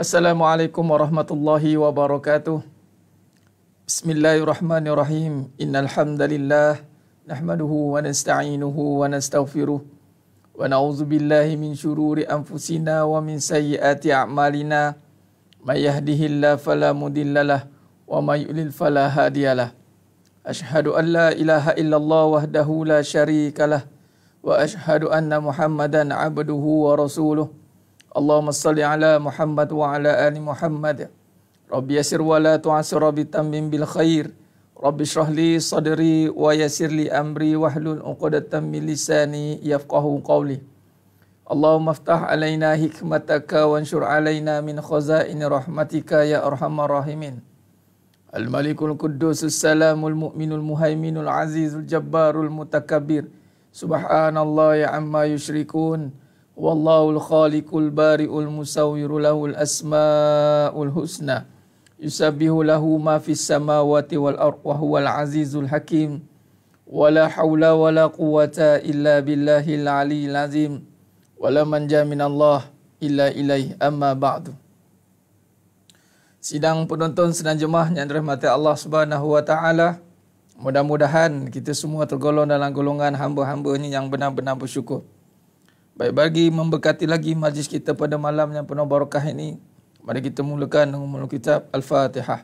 Assalamualaikum warahmatullahi wabarakatuh. Bismillahirrahmanirrahim. Innal hamdalillah nahmaduhu wa nasta'inuhu wa nastaghfiruh wa na'udzu billahi min syururi anfusina wa min sayyiati a'malina. May yahdihillahu fala mudhillalah wa may yudlil fala hadiyalah. Asyhadu an la ilaha illallah wahdahu la syarikalah wa asyhadu anna Muhammadan abduhu wa rasuluh. Allahumma salli ala Muhammad wa ala ali Muhammad. Rabbi yassir wa la tu'assir, Rabbi tammim bil khair. Rabbi shrah li sadri wa yassir li amri wahlul 'uqdatam min lisani yafqahu qawli. Allahumma iftah alaina hikmataka wanshur alaina min khazaini rahmatika ya arhamar rahimin. Al-Malikul Quddusus Salamul Mu'minul Muhaiminul Azizul Jabbarul Mutakabbir. Subhanallah ya amma yusyrikun. Wallahul khaliqul bari'ul musawwiru lahul asma'ul husna. Yusabbihu lahu ma fis samawati wal ardh wa huwal azizul hakim. Wala hawla wala quwwata illa billahil aliyyil azim. Wala manja minallah illa ilaih, amma ba'du. Sidang penonton sedang jemaah yang dirahmati Allah Subhanahu wa taala, mudah-mudahan kita semua tergolong dalam golongan hamba-hambanya yang benar-benar bersyukur. Baik, bagi memberkati lagi majlis kita pada malam yang penuh barakah ini, mari kita mulakan dengan kitab Al-Fatihah.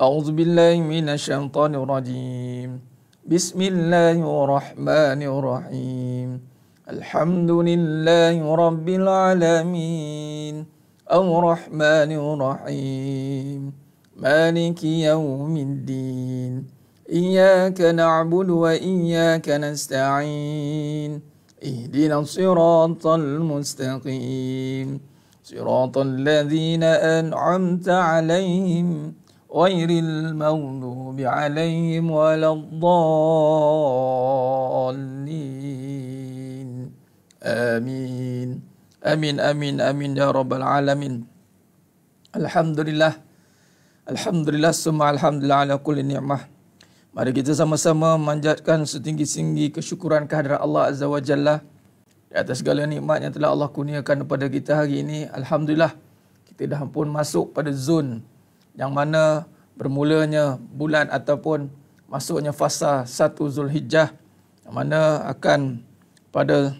A'udzubillahi minasyaitonir rajim. Bismillahirrahmanirrahim. Alhamdulillahi rabbil alamin. Ar-Rahmanir Rahim. Maliki yaumiddin. Iyyaka na'budu wa iyyaka nasta'in. اهدنا الصراط المستقيم صراط الذين أنعمت عليهم غير المغضوب عليهم ولا الضالين آمين آمين آمين آمين يا رب العالمين. Alhamdulillah, Alhamdulillah, summa alhamdulillah ala kulli ni'mah. Mari kita sama-sama memanjatkan setinggi-tinggi kesyukuran kehadirat Allah Azza wa Jalla di atas segala nikmat yang telah Allah kurniakan kepada kita hari ini. Alhamdulillah, kita dah pun masuk pada zon yang mana bermulanya bulan ataupun masuknya fasa 1 Zulhijjah, yang mana akan pada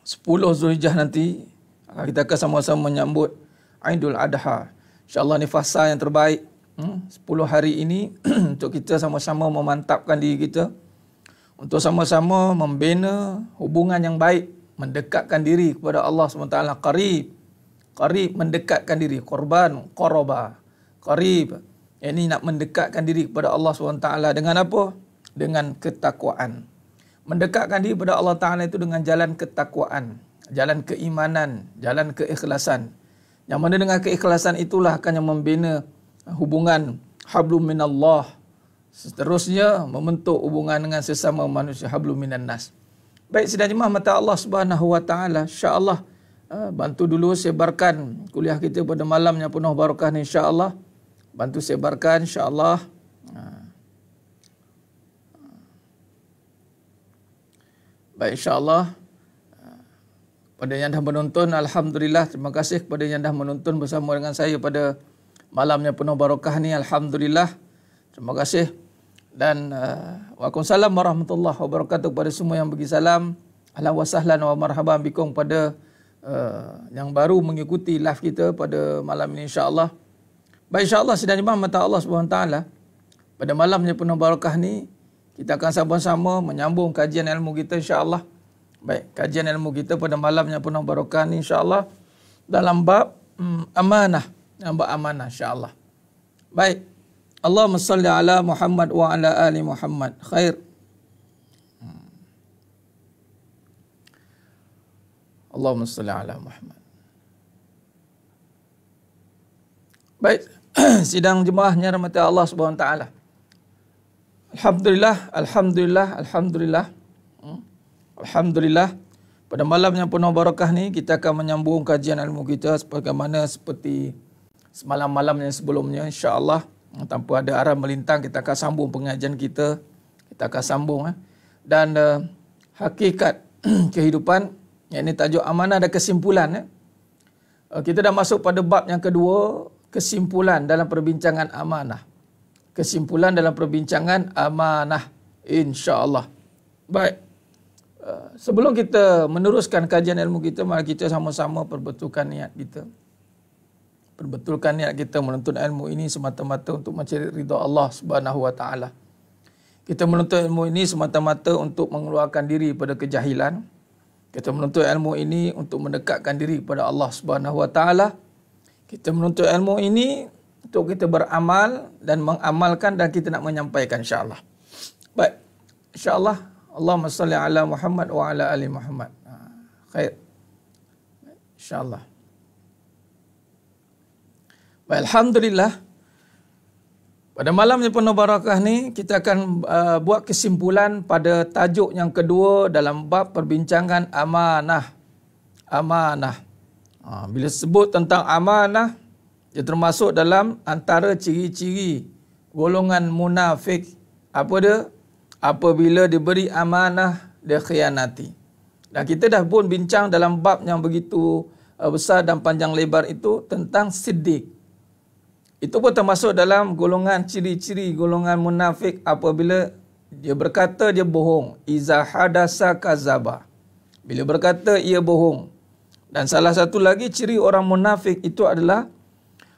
10 Zulhijjah nanti kita akan sama-sama menyambut Aidul Adha. InsyaAllah ni fasa yang terbaik. 10 hari ini untuk kita sama-sama memantapkan diri kita untuk sama-sama membina hubungan yang baik, mendekatkan diri kepada Allah SWT. Qarib mendekatkan diri, korban, qaraba, qarib. Ini nak mendekatkan diri kepada Allah SWT dengan apa? Dengan ketakwaan. Mendekatkan diri kepada Allah Ta'ala itu dengan jalan ketakwaan, jalan keimanan, jalan keikhlasan. Yang mana dengan keikhlasan itulah akan yang membina hubungan hablum minallah, seterusnya membentuk hubungan dengan sesama manusia, hablum minan nas. Baik, sidang jemaah mata Allah Subhanahu wa taala, insya-Allah bantu dulu sebarkan kuliah kita pada malam yang penuh barakah ni, insya-Allah. Bantu sebarkan, insya-Allah. Baik, insya-Allah. Pada yang dah menonton, alhamdulillah, terima kasih kepada yang dah menonton bersama dengan saya pada malamnya penuh barakah ni, alhamdulillah. Terima kasih. Dan waalaikumsalam warahmatullahi wabarakatuh kepada semua yang bagi salam. Ahlan wa sahlan wa marhaban bikum pada yang baru mengikuti live kita pada malam ini, insya-Allah. Baik, insya-Allah sidang jemaah mata Allah Subhanahu taala, pada malamnya penuh barakah ni kita akan sama-sama menyambung kajian ilmu kita, insya-Allah. Baik, kajian ilmu kita pada malamnya penuh barakah ni, insya-Allah, dalam bab amanah. Nampak amanah, insya-Allah. Baik. Allahumma salli ala Muhammad wa ala ali Muhammad. Khair. Allahumma salli ala Muhammad. Baik. Sidang jemaahnya rahmati Allah Subhanahu taala. Alhamdulillah, alhamdulillah, alhamdulillah. Alhamdulillah. Pada malam yang penuh barakah ni kita akan menyambung kajian ilmu kita seperti semalam-malam yang sebelumnya, insya-Allah. Tanpa ada arah melintang, kita akan sambung pengajian kita. Kita akan sambung. Dan hakikat kehidupan, yang ini tajuk amanah, ada kesimpulan. Kita dah masuk pada bab yang kedua, kesimpulan dalam perbincangan amanah. Kesimpulan dalam perbincangan amanah, insya-Allah. Baik. Sebelum kita meneruskan kajian ilmu kita, mari kita sama-sama perbetulkan niat kita. Perbetulkan niat kita menuntut ilmu ini semata-mata untuk mencari ridha Allah Subhanahu wa taala. Kita menuntut ilmu ini semata-mata untuk mengeluarkan diri pada kejahilan. Kita menuntut ilmu ini untuk mendekatkan diri kepada Allah Subhanahu wa taala. Kita menuntut ilmu ini untuk kita beramal dan mengamalkan dan kita nak menyampaikan insya-Allah. Baik. Insya-Allah, Allahumma salli ala Muhammad wa ala ali Muhammad. Khair. Insya-Allah. Baik, alhamdulillah. Pada malam yang penuh barakah ni, kita akan buat kesimpulan pada tajuk yang kedua dalam bab perbincangan amanah. Amanah. Bila sebut tentang amanah, dia termasuk dalam antara ciri-ciri golongan munafik. Apa dia? Apabila diberi amanah, dia khianati. Dan kita dah pun bincang dalam bab yang begitu besar dan panjang lebar itu tentang siddiq. Itu pun termasuk dalam golongan ciri-ciri golongan munafik apabila dia berkata dia bohong. Iza hadasa kazaba. Bila berkata ia bohong. Dan salah satu lagi ciri orang munafik itu adalah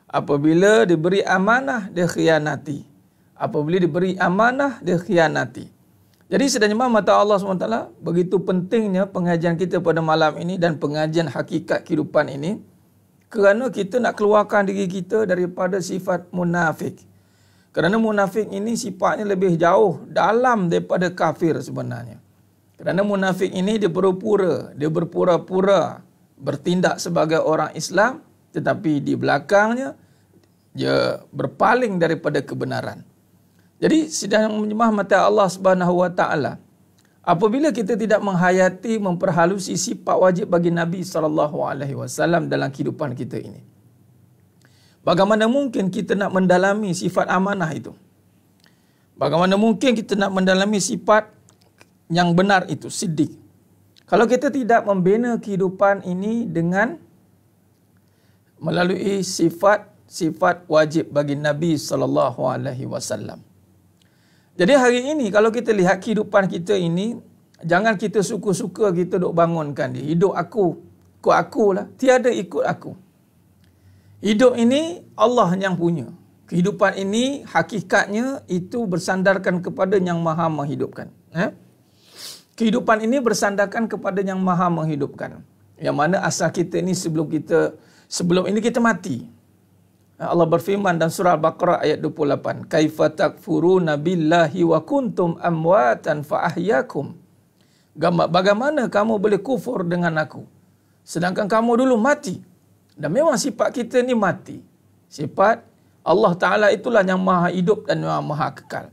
apabila diberi amanah dia khianati. Apabila diberi amanah dia khianati. Jadi sedang mata Allah SWT, begitu pentingnya pengajian kita pada malam ini dan pengajian hakikat kehidupan ini. Kerana kita nak keluarkan diri kita daripada sifat munafik. Kerana munafik ini sifatnya lebih jauh dalam daripada kafir sebenarnya. Kerana munafik ini dia berpura-pura bertindak sebagai orang Islam, tetapi di belakangnya dia berpaling daripada kebenaran. Jadi sidang menjemah mata Allah Subhanahu wa taala, apabila kita tidak menghayati, memperhalusi sifat wajib bagi Nabi SAW dalam kehidupan kita ini, bagaimana mungkin kita nak mendalami sifat amanah itu? Bagaimana mungkin kita nak mendalami sifat yang benar itu, siddiq? Kalau kita tidak membina kehidupan ini dengan melalui sifat wajib bagi Nabi SAW. Jadi hari ini kalau kita lihat kehidupan kita ini, jangan kita suka-suka kita duk bangunkan dia. Hidup aku, ikut akulah. Tiada ikut aku. Hidup ini Allah yang punya. Kehidupan ini hakikatnya itu bersandarkan kepada yang maha menghidupkan. Kehidupan ini bersandarkan kepada yang maha menghidupkan. Yang mana asal kita ini sebelum ini kita mati. Allah berfirman dalam surah Al-Baqarah ayat 28. Kaifa takfuruna billahi wa kuntum amwatan fa ahyakum. Bagaimana kamu boleh kufur dengan aku sedangkan kamu dulu mati? Dan memang sifat kita ni mati. Sifat Allah Ta'ala itulah yang maha hidup dan yang maha kekal.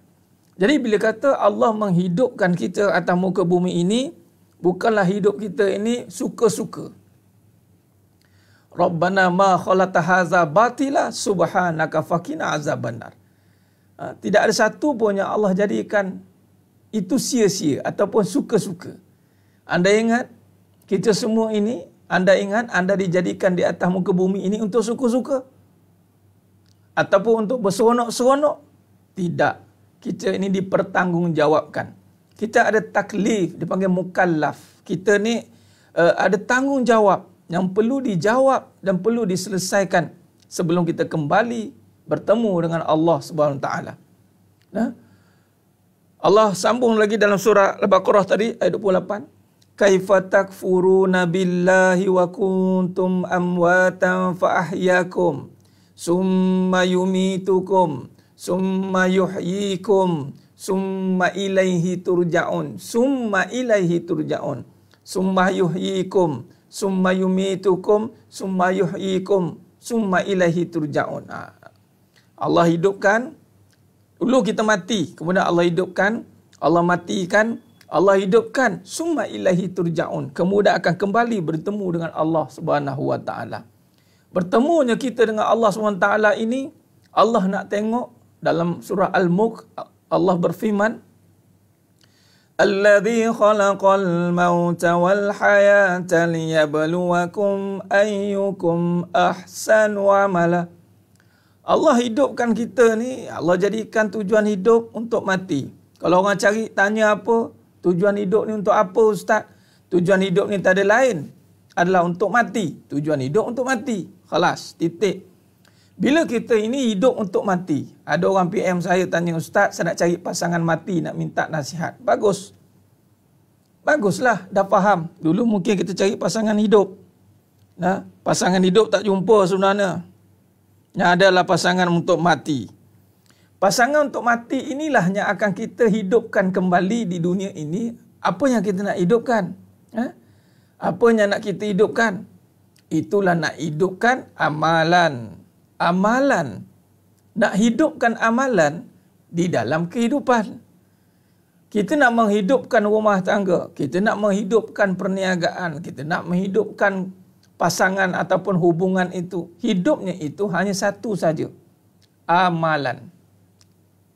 Jadi bila kata Allah menghidupkan kita atas muka bumi ini, bukanlah hidup kita ini suka-suka. Rabbana ma khalaqta hadza batila subhanaka faqina azabannar. Tidak ada satu pun yang Allah jadikan itu sia-sia ataupun suka-suka. Anda ingat kita semua ini, anda ingat anda dijadikan di atas muka bumi ini untuk suka-suka? Ataupun untuk berseronok-seronok? Tidak. Kita ini dipertanggungjawabkan. Kita ada taklif, dipanggil mukallaf. Kita ni ada tanggungjawab yang perlu dijawab dan perlu diselesaikan sebelum kita kembali bertemu dengan Allah Subhanahu Wa Taala. Allah sambung lagi dalam surah Al-Baqarah tadi ayat 28. Kaifa takfuruna billahi wa kuntum amwatan fa ahyakum summa yumitukum summa yuhyikum summa ilaihi turja'un summa ilaihi turja'un summa yuhyikum summa yumitukum summa yuhyikum summa ilaihi turja'un. Allah hidupkan, dulu kita mati, kemudian Allah hidupkan, Allah matikan, Allah hidupkan, summa ilaihi turja'un, kemudian akan kembali bertemu dengan Allah Subhanahu wa taala. Bertemunya kita dengan Allah Subhanahu wa taala ini, Allah nak tengok dalam surah Al-Mulk, Allah berfirman, Alladzi khalaqal mauta wal hayata liyabluwakum ayyukum ahsanu amala. Allah hidupkan kita ni, Allah jadikan tujuan hidup untuk mati. Kalau orang cari tanya apa, tujuan hidup ni untuk apa ustaz? Tujuan hidup ni tak ada lain, adalah untuk mati. Tujuan hidup untuk mati. Khalas, titik. Bila kita ini hidup untuk mati, ada orang PM saya tanya, ustaz, saya nak cari pasangan mati, nak minta nasihat. Bagus. Baguslah, dah faham. Dulu mungkin kita cari pasangan hidup. Nah, pasangan hidup tak jumpa sebenarnya. Yang adalah pasangan untuk mati. Pasangan untuk mati inilah yang akan kita hidupkan kembali di dunia ini. Apa yang kita nak hidupkan? Apa yang nak kita hidupkan? Itulah nak hidupkan amalan. Amalan. Nak hidupkan amalan di dalam kehidupan. Kita nak menghidupkan rumah tangga. Kita nak menghidupkan perniagaan. Kita nak menghidupkan pasangan ataupun hubungan itu. Hidupnya itu hanya satu saja. Amalan.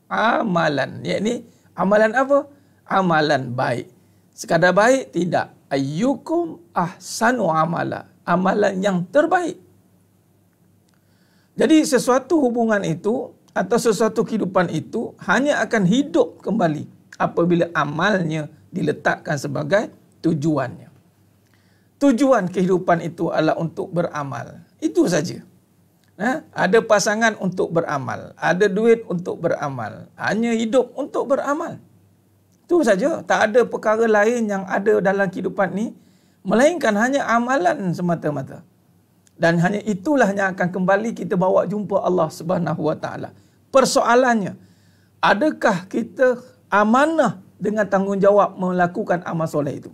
Amalan. Yakni amalan apa? Amalan baik. Sekadar baik? Tidak. Ayyukum ahsanu amala. Amalan yang terbaik. Jadi sesuatu hubungan itu atau sesuatu kehidupan itu hanya akan hidup kembali apabila amalnya diletakkan sebagai tujuannya. Tujuan kehidupan itu adalah untuk beramal. Itu saja. Ada pasangan untuk beramal. Ada duit untuk beramal. Hanya hidup untuk beramal. Itu saja. Tak ada perkara lain yang ada dalam kehidupan ini, melainkan hanya amalan semata-mata. Dan hanya itulah yang akan kembali kita bawa jumpa Allah Subhanahu Wa Taala. Persoalannya, adakah kita amanah dengan tanggungjawab melakukan amal soleh itu?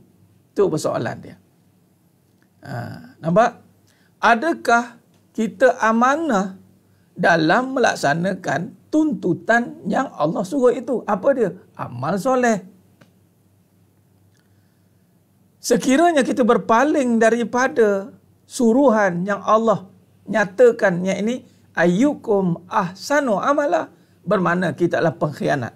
Itu persoalan dia. Nampak? Adakah kita amanah dalam melaksanakan tuntutan yang Allah suruh itu? Apa dia? Amal soleh. Sekiranya kita berpaling daripada suruhan yang Allah nyatakan, yang ini ayyukum ahsanu amala, bermakna kita adalah pengkhianat.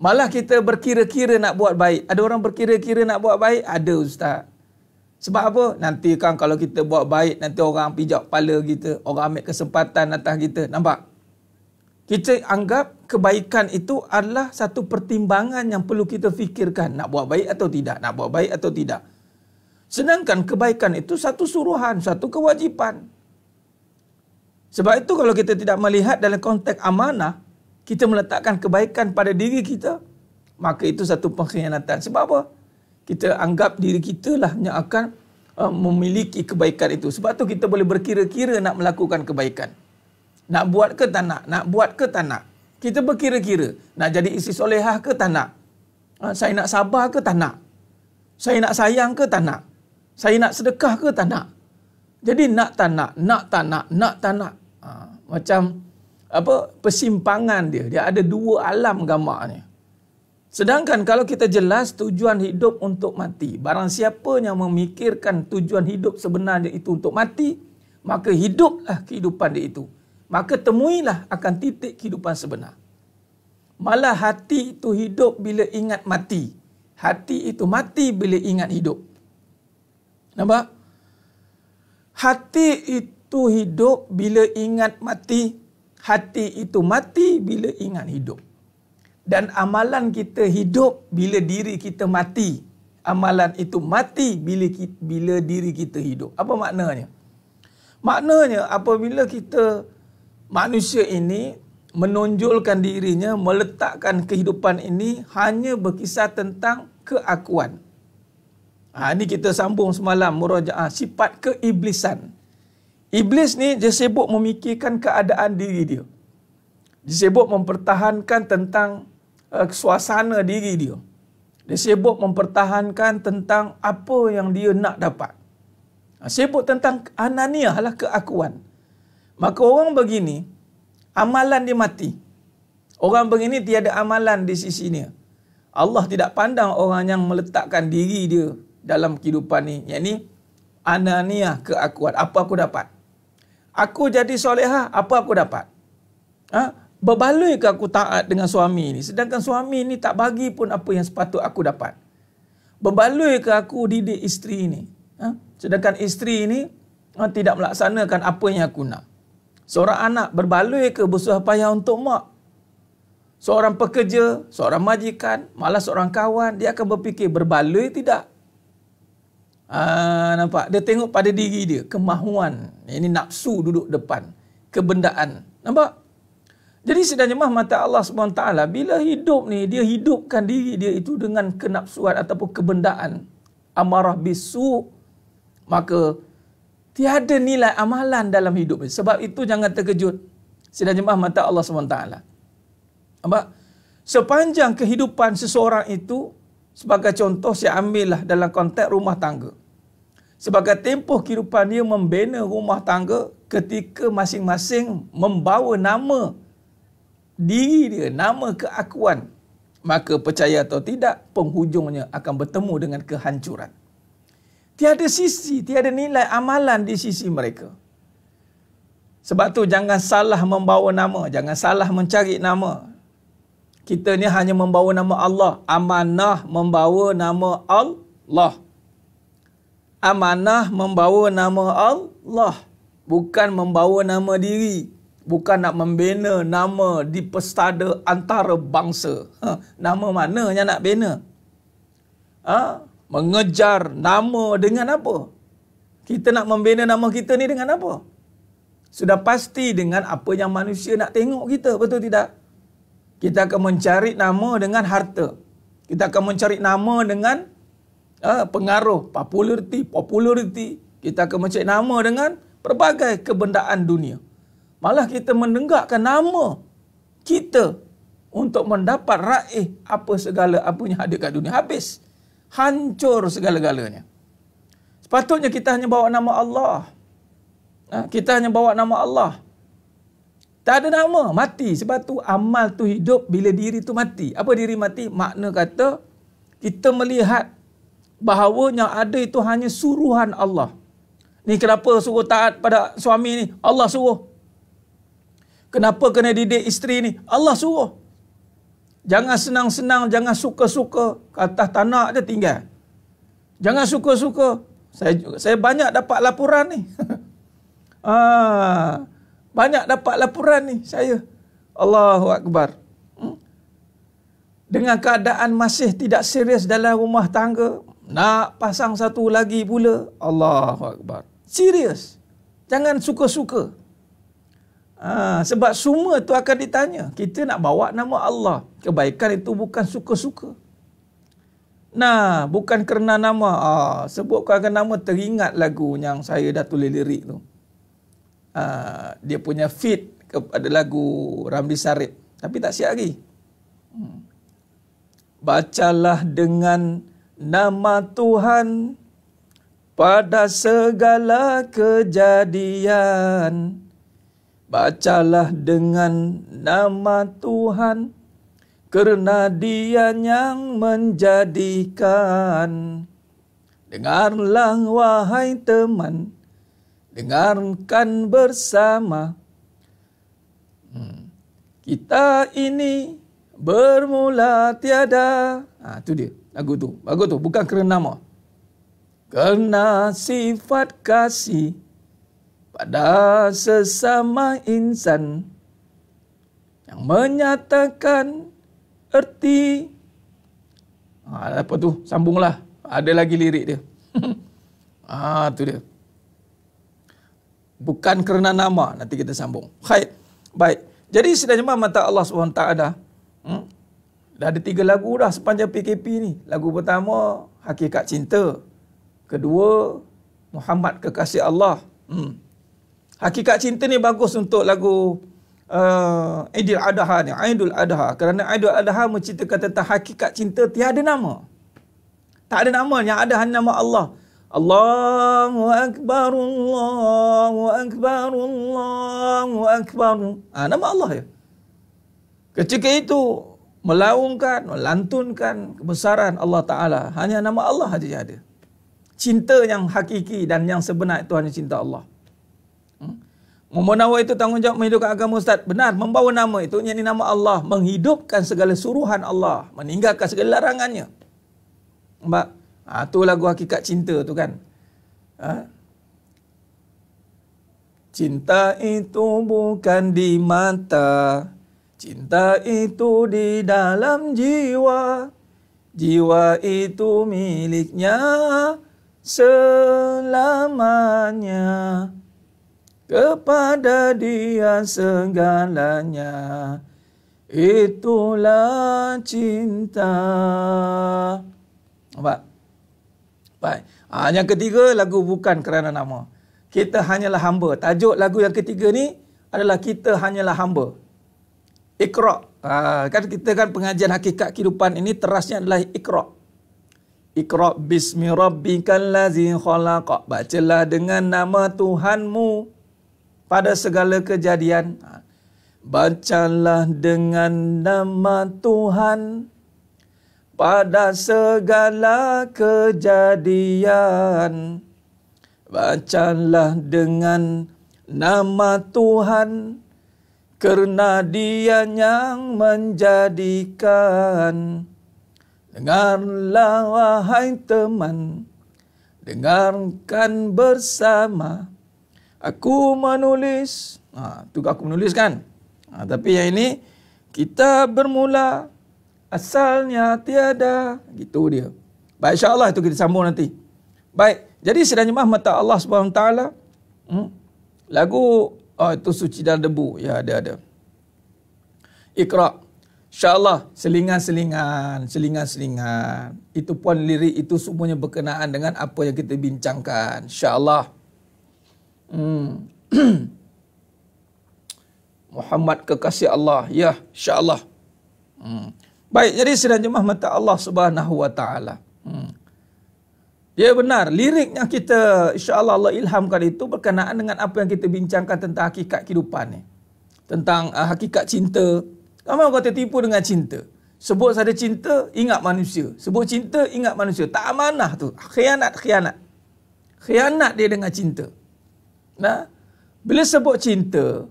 Malah kita berkira-kira nak buat baik. Ada orang berkira-kira nak buat baik? Ada ustaz. Sebab apa? Nanti kan kalau kita buat baik, nanti orang pijak kepala kita, orang ambil kesempatan atas kita. Nampak? Kita anggap kebaikan itu adalah satu pertimbangan yang perlu kita fikirkan. Nak buat baik atau tidak? Nak buat baik atau tidak? Sedangkan kebaikan itu satu suruhan, satu kewajipan. Sebab itu kalau kita tidak melihat dalam konteks amanah, kita meletakkan kebaikan pada diri kita, maka itu satu pengkhianatan. Sebab apa? Kita anggap diri kita lah yang akan memiliki kebaikan itu. Sebab tu kita boleh berkira-kira nak melakukan kebaikan. Nak buat ke tak nak? Nak buat ke tak nak? Kita berkira-kira. Nak jadi isteri solehah ke tak nak? Saya nak sabar ke tak nak? Saya nak sayang ke tak nak? Saya nak sedekah ke tak nak? Jadi nak tak nak, nak tak nak, nak tak nak. Macam apa persimpangan dia. Dia ada dua alam gambarnya. Sedangkan kalau kita jelas tujuan hidup untuk mati, barang siapa yang memikirkan tujuan hidup sebenarnya itu untuk mati, maka hiduplah kehidupan dia itu. Maka temuilah akan titik kehidupan sebenar. Malah hati itu hidup bila ingat mati. Hati itu mati bila ingat hidup. Nampak? Hati itu hidup bila ingat mati. Hati itu mati bila ingat hidup. Dan amalan kita hidup bila diri kita mati. Amalan itu mati bila diri kita hidup. Apa maknanya? Maknanya apabila kita, manusia ini menonjolkan dirinya, meletakkan kehidupan ini hanya berkisar tentang keakuan. Ini kita sambung semalam murajaah sifat keiblisan. Iblis ni dia sibuk memikirkan keadaan diri dia. Dia sibuk mempertahankan tentang suasana diri dia. Dia sibuk mempertahankan tentang apa yang dia nak dapat. Sibuk tentang ananiah lah, keakuan. Maka orang begini, amalan dia mati. Orang begini tiada amalan di sisinya. Allah tidak pandang orang yang meletakkan diri dia dalam kehidupan ni. Yang ni ananiah, keakuan. Apa aku dapat? Aku jadi solehah, apa aku dapat? Berbaloi ke aku taat dengan suami ni, sedangkan suami ni tak bagi pun apa yang sepatut aku dapat? Berbaloi ke aku didik isteri ni, sedangkan isteri ni tidak melaksanakan apa yang aku nak? Seorang anak berbaloi ke bersusah payah untuk mak? Seorang pekerja, seorang majikan, malah seorang kawan, dia akan berfikir berbaloi tidak? Nampak? Dia tengok pada diri dia, kemahuan. Ini nafsu duduk depan. Kebendaan. Nampak? Jadi sedang jemaah mata Allah SWT, bila hidup ni, dia hidupkan diri dia itu dengan kenapsuan ataupun kebendaan. Amarah bisu. Maka, tiada nilai amalan dalam hidup ni. Sebab itu jangan terkejut. Sedang jemaah mata Allah SWT. Nampak? Sepanjang kehidupan seseorang itu, sebagai contoh saya ambillah dalam konteks rumah tangga. Sebagai tempoh kehidupan dia membina rumah tangga ketika masing-masing membawa nama diri dia, nama keakuan. Maka percaya atau tidak, penghujungnya akan bertemu dengan kehancuran. Tiada sisi, tiada nilai amalan di sisi mereka. Sebab tu jangan salah membawa nama, jangan salah mencari nama. Kita ni hanya membawa nama Allah. Amanah membawa nama Allah. Amanah membawa nama Allah. Bukan membawa nama diri. Bukan nak membina nama di pestada antara bangsa. Nama mana yang nak bina? Mengejar nama dengan apa? Kita nak membina nama kita ni dengan apa? Sudah pasti dengan apa yang manusia nak tengok kita. Betul tidak? Kita akan mencari nama dengan harta. Kita akan mencari nama dengan pengaruh, populariti. Kita akan mencari nama dengan pelbagai kebendaan dunia. Malah kita mendengarkan nama kita untuk mendapat raih apa segala apa yang ada kat dunia. Habis. Hancur segala-galanya. Sepatutnya kita hanya bawa nama Allah. Kita hanya bawa nama Allah. Tak ada nama, mati. Sebab tu amal tu hidup bila diri tu mati. Apa diri mati? Makna kata kita melihat bahawa yang ada itu hanya suruhan Allah. Ni kenapa suruh taat pada suami ni? Allah suruh. Kenapa kena didik isteri ni? Allah suruh. Jangan senang-senang, jangan suka-suka. Kata tanah dia tinggal. Jangan suka-suka. Saya banyak dapat laporan ni. Banyak dapat laporan ni saya. Allahu Akbar. Dengan keadaan masih tidak serius dalam rumah tangga, nak pasang satu lagi pula. Allahu Akbar. Serius. Jangan suka-suka. Sebab semua tu akan ditanya. Kita nak bawa nama Allah. Kebaikan itu bukan suka-suka. Nah, bukan kerana nama. Sebutkan nama, teringat lagu yang saya dah tulis lirik tu. Dia punya feed kepada lagu Ramli Sarip. Tapi tak siap lagi. Bacalah dengan nama Tuhan pada segala kejadian. Bacalah dengan nama Tuhan kerana Dia yang menjadikan. Dengarlah wahai teman, dengarkan bersama. Kita ini bermula tiada. Itu dia lagu tu. Lagu tu bukan kerana nama. Kerana sifat kasih pada sesama insan yang menyatakan erti. Apa tu? Sambunglah. Ada lagi lirik dia. Tu dia. Bukan kerana nama. Nanti kita sambung. Baik. Jadi sedang jemaah mata Allah SWT dah ada 3 lagu dah sepanjang PKP ni. Lagu pertama, Hakikat Cinta. Kedua, Muhammad Kekasih Allah. Hakikat Cinta ni bagus untuk lagu Aidil Adha ni. Aidul Adha. Kerana Aidul Adha menceritakan tentang hakikat cinta tiada nama. Tak ada nama. Yang ada hanya nama Allah. Allahu Akbar, Allahu Akbar, Allahu Akbar. Nama Allah ya. Ketika itu melaungkan, melantunkan kebesaran Allah Ta'ala. Hanya nama Allah saja ada. Cinta yang hakiki dan yang sebenar itu hanya cinta Allah. Membawa nama itu tanggungjawab menghidupkan agama Ustaz. Benar, membawa nama itu yakni nama Allah, menghidupkan segala suruhan Allah, meninggalkan segala larangannya. Nampak? Tu lagu hakikat cinta tu kan. Cinta itu bukan di mata, cinta itu di dalam jiwa. Jiwa itu miliknya selamanya. Kepada dia segalanya, itulah cinta. Nampak? Baik. Yang ketiga, lagu bukan kerana nama. Kita hanyalah hamba. Tajuk lagu yang ketiga ni adalah kita hanyalah hamba. Iqra. Kan kita kan pengajian hakikat kehidupan ini terasnya adalah Iqra. Iqra bismi rabbikal ladzi khalaq. Bacalah dengan nama Tuhanmu pada segala kejadian. Bacalah dengan nama Tuhan pada segala kejadian. Bacalah dengan nama Tuhan kerana Dia yang menjadikan. Dengarlah wahai teman, dengarkan bersama. Aku menulis. Tu aku menulis kan. Tapi yang ini kita bermula, asalnya tiada. Gitu dia. Baik, insya-Allah itu kita sambung nanti. Baik. Jadi sedang jemaah mata Allah SWT. Lagu itu suci dan debu. Ya, ada. Iqra. InsyaAllah selingan-selingan. Itu pun lirik itu semuanya berkenaan dengan apa yang kita bincangkan. InsyaAllah. Muhammad kekasih Allah. Ya, insyaAllah. Baik, jadi sedang jemaah mata Allah Subhanahu wa taala. Dia benar, lirik yang kita insya-Allah Allah ilhamkan itu berkenaan dengan apa yang kita bincangkan tentang hakikat kehidupan ni. Tentang hakikat cinta. Ramai orang tertipu dengan cinta. Sebut saja cinta, ingat manusia. Sebut cinta, ingat manusia. Tak amanah tu. Khianat. Khianat dia dengan cinta. Nah, bila sebut cinta,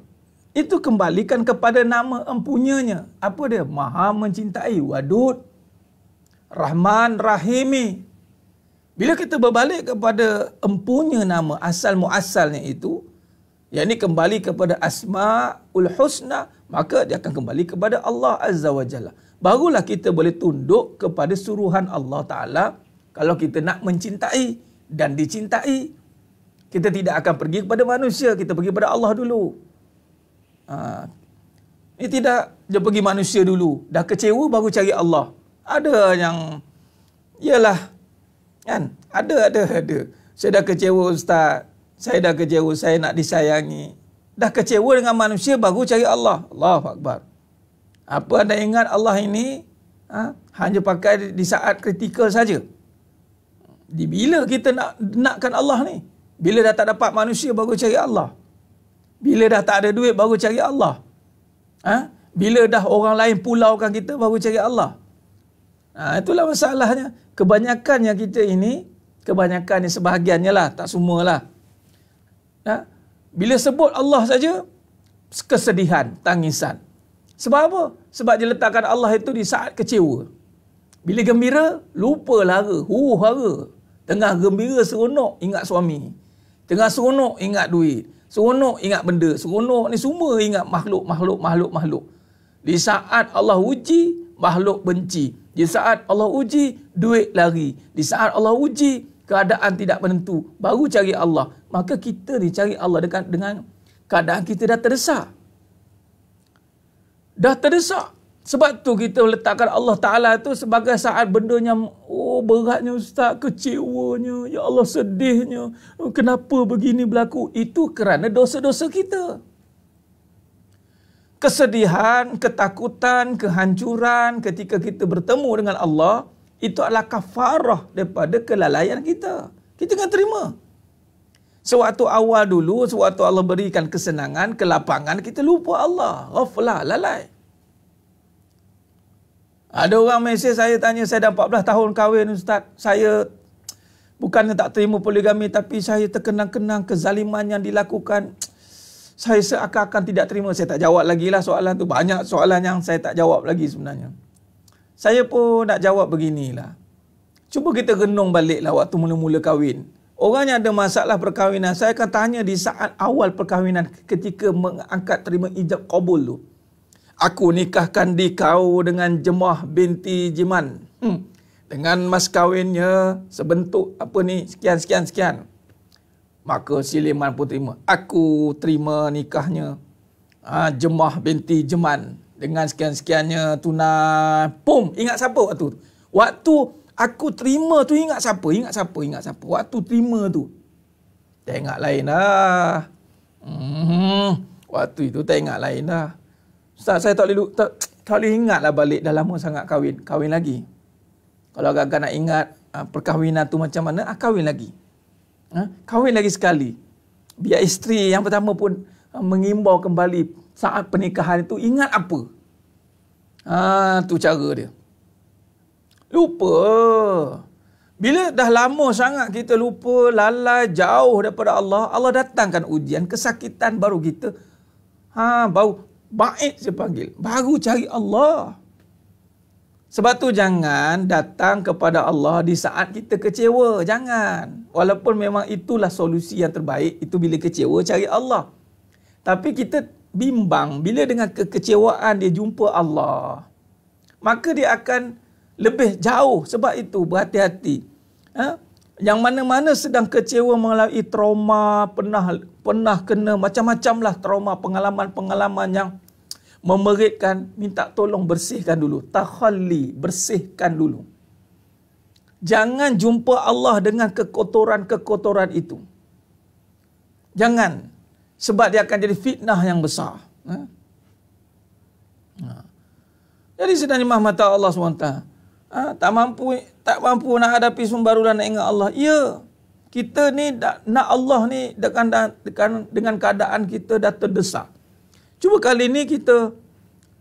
itu kembalikan kepada nama empunyanya. Apa dia? Maha mencintai. Wadud, Rahman, Rahimi. Bila kita berbalik kepada empunya nama, asal muasalnya itu, yang ini kembali kepada Asma'ul Husna, maka dia akan kembali kepada Allah Azza wa Jalla. Barulah kita boleh tunduk kepada suruhan Allah Ta'ala kalau kita nak mencintai dan dicintai. Kita tidak akan pergi kepada manusia, kita pergi kepada Allah dulu. Ini tidak, dia pergi manusia dulu. Dah kecewa baru cari Allah. Ada yang, yalah, kan? Ada. Saya dah kecewa Ustaz. Saya dah kecewa, saya nak disayangi. Dah kecewa dengan manusia baru cari Allah. Allahu Akbar. Apa anda ingat Allah ini hanya pakai di saat kritikal saja? Bila kita nakkan Allah ni? Bila dah tak dapat manusia baru cari Allah. Bila dah tak ada duit baru cari Allah. Bila dah orang lain pulaukan kita baru cari Allah. Itulah masalahnya. Kebanyakan yang kita ini, kebanyakan ni sebahagiannya lah, tak semualah. Bila sebut Allah saja, kesedihan, tangisan. Sebab apa? Sebab dia letakkan Allah itu di saat kecewa. Bila gembira, lupa lara, hara. Tengah gembira seronok, ingat suami. Tengah seronok, ingat duit. Seronok, ingat benda. Seronok ni semua ingat makhluk. Di saat Allah uji, makhluk benci. Di saat Allah uji, duit lari. Di saat Allah uji, keadaan tidak menentu. Baru cari Allah. Maka kita ni cari Allah dengan keadaan kita dah terdesak. Sebab tu kita letakkan Allah Ta'ala tu sebagai saat bendanya, beratnya Ustaz, kecewanya, ya Allah sedihnya, kenapa begini berlaku? Itu kerana dosa-dosa kita. Kesedihan, ketakutan, kehancuran ketika kita bertemu dengan Allah, itu adalah kafarah daripada kelalaian kita. Kita akan terima. Sewaktu awal dulu, sewaktu Allah berikan kesenangan, kelapangan, kita lupa Allah. Ghaflah, lalai. Ada orang mesej saya tanya, saya dah 14 tahun kahwin Ustaz. Saya bukannya tak terima poligami, tapi saya terkenang-kenang kezaliman yang dilakukan. Saya seakan-akan tidak terima. Saya tak jawab lagi lah soalan tu. Banyak soalan yang saya tak jawab lagi sebenarnya. Saya pun nak jawab beginilah. Cuba kita renung baliklah waktu mula-mula kahwin. Orang yang ada masalah perkahwinan, saya akan tanya di saat awal perkahwinan ketika mengangkat terima ijab kabul tu. Aku nikahkan kau dengan Jemah binti Jiman. Dengan mas kahwinnya sebentuk sekian. Maka si Liman pun terima. Aku terima nikahnya Jemah binti Jiman dengan sekian-sekiannya tunai. Pum, ingat siapa waktu tu? Waktu aku terima tu ingat siapa? Waktu terima tu. Tak ingat lain dah. Waktu itu tak ingat lain dah. Ustaz, saya tak boleh ingat lah balik. Dah lama sangat kahwin lagi. Kalau agak-agak nak ingat perkahwinan tu macam mana, kahwin lagi. Kahwin lagi sekali. Biar isteri yang pertama pun mengimbau kembali saat pernikahan itu, ingat apa? Tu cara dia. Lupa. Bila dah lama sangat kita lupa, lalai, jauh daripada Allah, Allah datangkan ujian, kesakitan, baru kita baru baik saya panggil, baru cari Allah. Sebab tu jangan datang kepada Allah di saat kita kecewa. Jangan. Walaupun memang itulah solusi yang terbaik, itu bila kecewa cari Allah. Tapi kita bimbang bila dengan kekecewaan dia jumpa Allah, maka dia akan lebih jauh. Sebab itu berhati-hati. Yang mana-mana sedang kecewa melalui trauma, pernah kena macam-macam lah trauma, pengalaman-pengalaman yang memeritkan, minta tolong bersihkan dulu. Takhalli, bersihkan dulu. Jangan jumpa Allah dengan kekotoran-kekotoran itu. Jangan. Sebab dia akan jadi fitnah yang besar. Jadi sedang mata Allah SWT. Tak mampu nak hadapi baru nak ingat Allah. Ya, kita ni nak Allah ni dengan keadaan kita dah terdesak. Cuba kali ni kita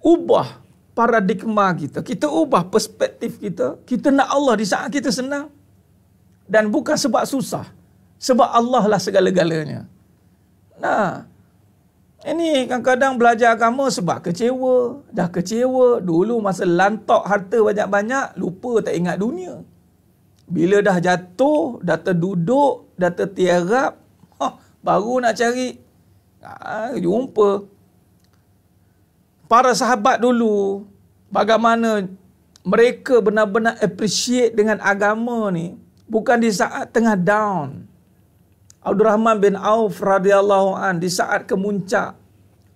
ubah paradigma kita. Kita ubah perspektif kita. Kita nak Allah di saat kita senang. Dan bukan sebab susah. Sebab Allah lah segala-galanya. Nah, ini kadang-kadang belajar agama sebab kecewa. Dah kecewa. Dulu masa lantak harta banyak-banyak, lupa tak ingat dunia. Bila dah jatuh, dah terduduk, dah tertiarap, baru nak cari. Jumpa. Para sahabat dulu, bagaimana mereka benar-benar appreciate dengan agama ni, bukan di saat tengah down. Abdul Rahman bin Auf radhiyallahu an di saat kemuncak.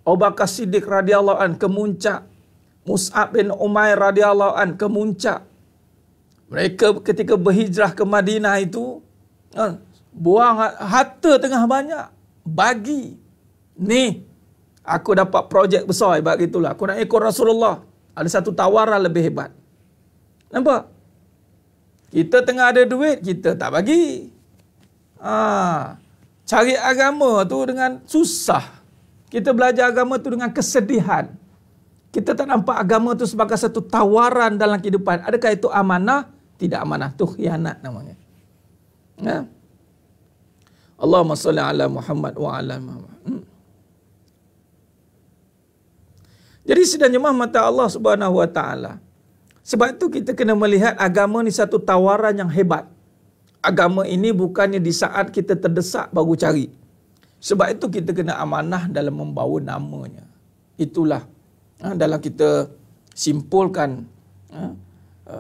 Abu Bakar Siddiq radhiyallahu an kemuncak. Mus'ab bin Umair radhiyallahu an kemuncak. Mereka ketika berhijrah ke Madinah itu, buang harta tengah banyak. Bagi. Ni, aku dapat projek besar, hebat gitulah. Aku nak ikut Rasulullah. Ada satu tawaran lebih hebat. Nampak? Kita tengah ada duit, kita tak bagi. Cari agama tu dengan susah. Kita belajar agama tu dengan kesedihan. Kita tak nampak agama tu sebagai satu tawaran dalam kehidupan. Adakah itu amanah? Tidak amanah. Itu khianat namanya. Allahumma salli ala Muhammad wa ala Muhammad. Jadi sedang jemaah mata Allah Subhanahu wa taala. Sebab itu kita kena melihat agama ni satu tawaran yang hebat. Agama ini bukannya di saat kita terdesak baru cari. Sebab itu kita kena amanah dalam membawa namanya. Itulah dalam kita simpulkan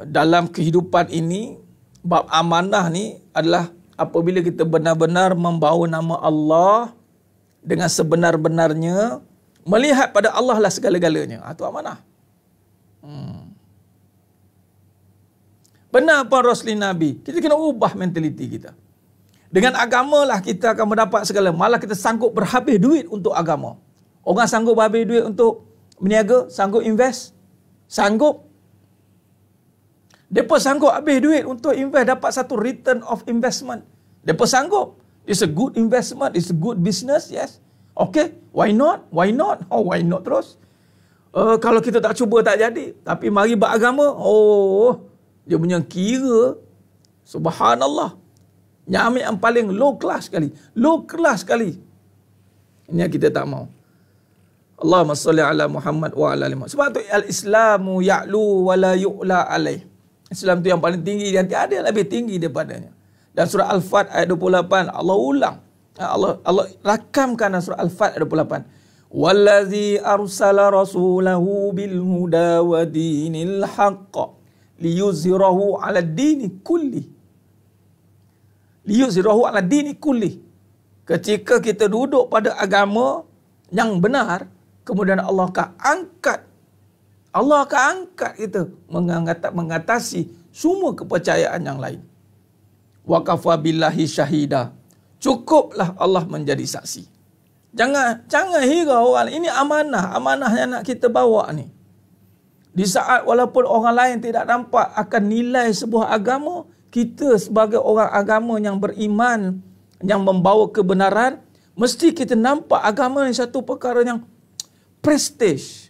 dalam kehidupan ini, bab amanah ni adalah apabila kita benar-benar membawa nama Allah dengan sebenar-benarnya, melihat pada Allah lah segala-galanya. Itu amanah. Benar apa Rasul Nabi? Kita kena ubah mentaliti kita. Dengan agama lah kita akan mendapat segala. Malah kita sanggup berhabis duit untuk agama. Orang sanggup berhabis duit untuk meniaga, sanggup invest, sanggup. Mereka sanggup habis duit untuk invest, dapat satu return of investment. Mereka sanggup. It's a good investment, it's a good business, yes. Okay, why not? Why not? Why not terus? Kalau kita tak cuba tak jadi. Tapi mari beragama, dia punya kira, subhanallah, nyamik yang paling low class sekali. Low class sekali. Ini yang kita tak mau. Allahumma salli ala Muhammad wa ala ali Muhammad. Sebab tu al-Islamu ya'lu wa la yu'la alaih. Islam tu yang paling tinggi dan tiada yang lebih tinggi daripadanya. Dan surah Al-Fat ayat 28 Allah ulang. Allah rakamkan dalam surah Al-Fat ayat 28. Wallazi arsala rasulahu bil huda wa dinil haqq liyuzhirahu 'ala ad-dini kulli. Liyuzhirahu 'ala ad-dini kulli. Ketika kita duduk pada agama yang benar, kemudian Allah akan angkat kita mengatasi semua kepercayaan yang lain. Wa kafa billahi syahida. Cukuplah Allah menjadi saksi. Jangan hirau orang. Ini amanah yang nak kita bawa ni. Di saat walaupun orang lain tidak nampak akan nilai sebuah agama, kita sebagai orang agama yang beriman, yang membawa kebenaran, mesti kita nampak agama ni satu perkara yang prestige,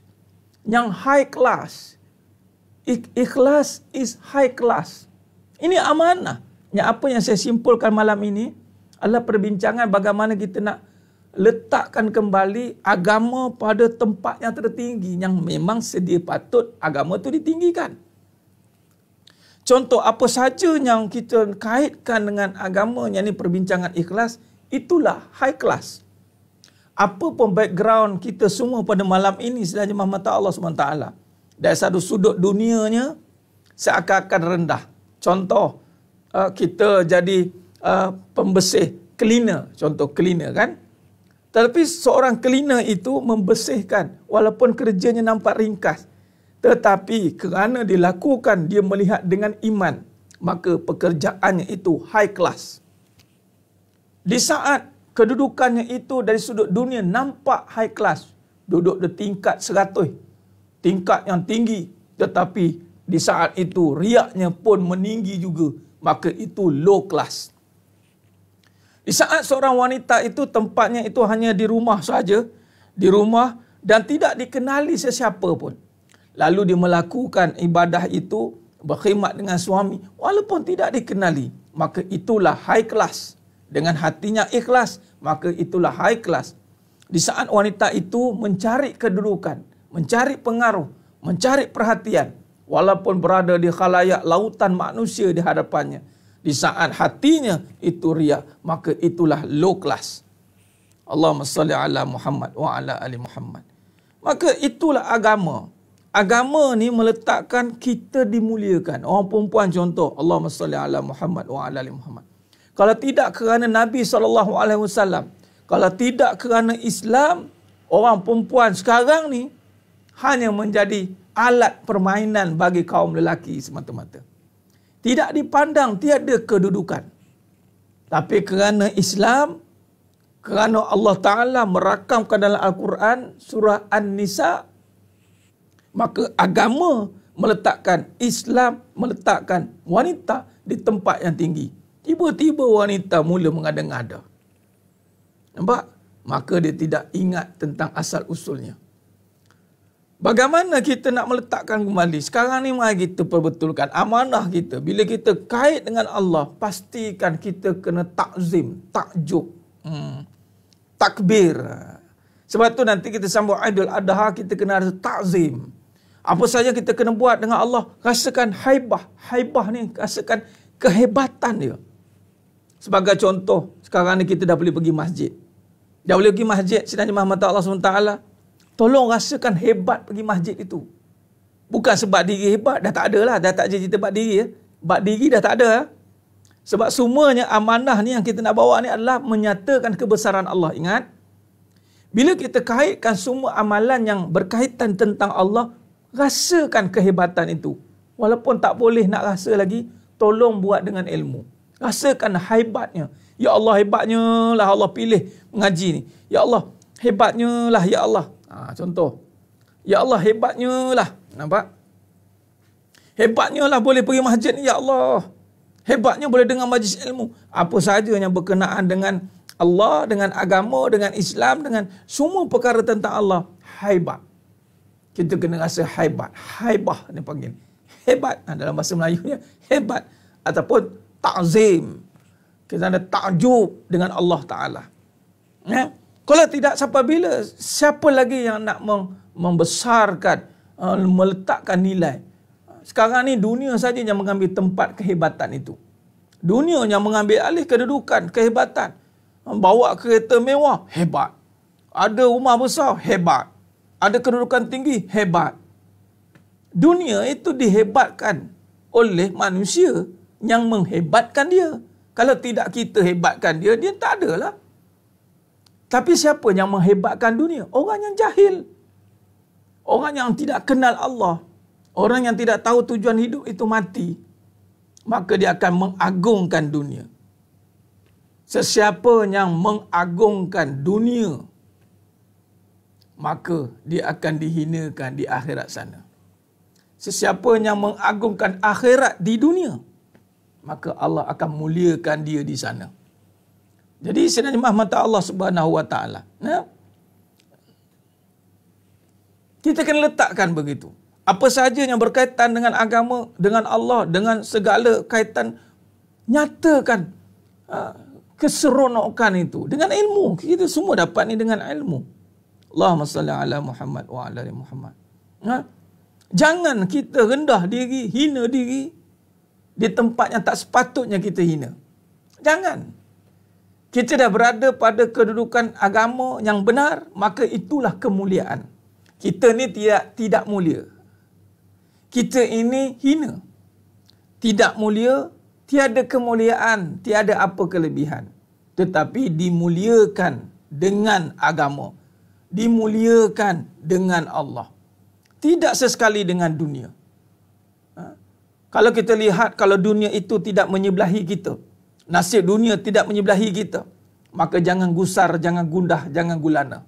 yang high class. Ikhlas is high class. Ini amanah. Yang apa yang saya simpulkan malam ini adalah perbincangan bagaimana kita nak letakkan kembali agama pada tempat yang tertinggi, yang memang sedia patut agama itu ditinggikan. Contoh apa saja yang kita kaitkan dengan agama, yang ini perbincangan ikhlas, itulah high class. Apa pun background kita semua pada malam ini sebenarnya mata Allah SWT. Dari satu sudut dunianya seakan-akan rendah. Contoh kita jadi pembersih, cleaner. Contoh cleaner kan. Tetapi seorang cleaner itu membersihkan walaupun kerjanya nampak ringkas. Tetapi kerana dilakukan, dia melihat dengan iman, maka pekerjaannya itu high class. Di saat kedudukannya itu dari sudut dunia nampak high class, duduk di tingkat 100, tingkat yang tinggi, tetapi di saat itu riaknya pun meninggi juga, maka itu low class. Di saat seorang wanita itu tempatnya itu hanya di rumah saja, di rumah dan tidak dikenali sesiapa pun. Lalu dia melakukan ibadah itu, berkhidmat dengan suami walaupun tidak dikenali, maka itulah high class. Dengan hatinya ikhlas, maka itulah high class. Di saat wanita itu mencari kedudukan, mencari pengaruh, mencari perhatian, walaupun berada di khalayak lautan manusia di hadapannya, di saat hatinya itu riya, maka itulah low class. Allahumma salli ala Muhammad wa ala ali Muhammad. Maka itulah agama. Agama ni meletakkan kita dimuliakan. Orang perempuan contoh, Allahumma salli ala Muhammad wa ala ali Muhammad. Kalau tidak kerana Nabi SAW, kalau tidak kerana Islam, orang perempuan sekarang ni hanya menjadi alat permainan bagi kaum lelaki semata-mata. Tidak dipandang, tiada kedudukan. Tapi kerana Islam, kerana Allah Ta'ala merakamkan dalam Al-Quran surah An-Nisa, maka agama meletakkan, Islam meletakkan wanita di tempat yang tinggi. Tiba-tiba wanita mula mengada-ngada. Nampak? Maka dia tidak ingat tentang asal usulnya. Bagaimana kita nak meletakkan kembali? Sekarang ni mari kita perbetulkan amanah kita. Bila kita kait dengan Allah, pastikan kita kena takzim, takjub, takbir. Sebab tu nanti kita sambut Aidil Adha, kita kena ada takzim. Apa saja kita kena buat dengan Allah, rasakan haibah. Haibah ni rasakan kehebatan dia. Sebagai contoh, sekarang ni kita dah boleh pergi masjid. Dah boleh pergi masjid, sebenarnya mata Allah SWT. Tolong rasakan hebat pergi masjid itu. Bukan sebab diri hebat, dah tak ada lah. Dah tak cerita bak diri. Bak diri dah tak ada. Sebab semuanya amanah ni yang kita nak bawa ni adalah menyatakan kebesaran Allah. Ingat, bila kita kaitkan semua amalan yang berkaitan tentang Allah, rasakan kehebatan itu. Walaupun tak boleh nak rasa lagi, tolong buat dengan ilmu. Rasakan hebatnya. Ya Allah, hebatnya lah Allah pilih mengaji ni. Ya Allah, hebatnya lah ya Allah. Contoh. Ya Allah, hebatnya lah. Nampak? Hebatnya lah boleh pergi masjid ni. Ya Allah, hebatnya boleh dengar majlis ilmu. Apa saja yang berkenaan dengan Allah, dengan agama, dengan Islam, dengan semua perkara tentang Allah, hebat. Kita kena rasa hebat. Haibah ni panggil. Hebat. Dalam bahasa Melayunya, hebat. Ataupun ta'zim. Kita ada ta'jub dengan Allah Ta'ala. Kalau tidak, sampai bila? Siapa lagi yang nak membesarkan, meletakkan nilai? Sekarang ni dunia saja yang mengambil tempat kehebatan itu. Dunia yang mengambil alih kedudukan, kehebatan. Bawa kereta mewah, hebat. Ada rumah besar, hebat. Ada kedudukan tinggi, hebat. Dunia itu dihebatkan oleh manusia yang menghebatkan dia. Kalau tidak kita hebatkan dia, dia tak ada lah. Tapi siapa yang menghebatkan dunia? Orang yang jahil. Orang yang tidak kenal Allah. Orang yang tidak tahu tujuan hidup itu mati. Maka dia akan mengagungkan dunia. Sesiapa yang mengagungkan dunia, maka dia akan dihinakan di akhirat sana. Sesiapa yang mengagungkan akhirat di dunia, maka Allah akan muliakan dia di sana. Jadi sebenarnya mata Allah Subhanahu Wa Taala. Kita kena letakkan begitu. Apa sahaja yang berkaitan dengan agama, dengan Allah, dengan segala kaitan, nyatakan keseronokan itu dengan ilmu. Kita semua dapat ni dengan ilmu. Allahumma salli ala Muhammad wa ala ali Muhammad. Jangan kita rendah diri, hina diri di tempat yang tak sepatutnya kita hina. Jangan. Kita dah berada pada kedudukan agama yang benar, maka itulah kemuliaan. Kita ni tidak mulia. Kita ini hina. Tidak mulia, tiada kemuliaan, tiada apa kelebihan. Tetapi dimuliakan dengan agama. Dimuliakan dengan Allah. Tidak sesekali dengan dunia. Kalau kita lihat, kalau dunia itu tidak menyebelahi kita, nasib dunia tidak menyebelahi kita, maka jangan gusar, jangan gundah, jangan gulana.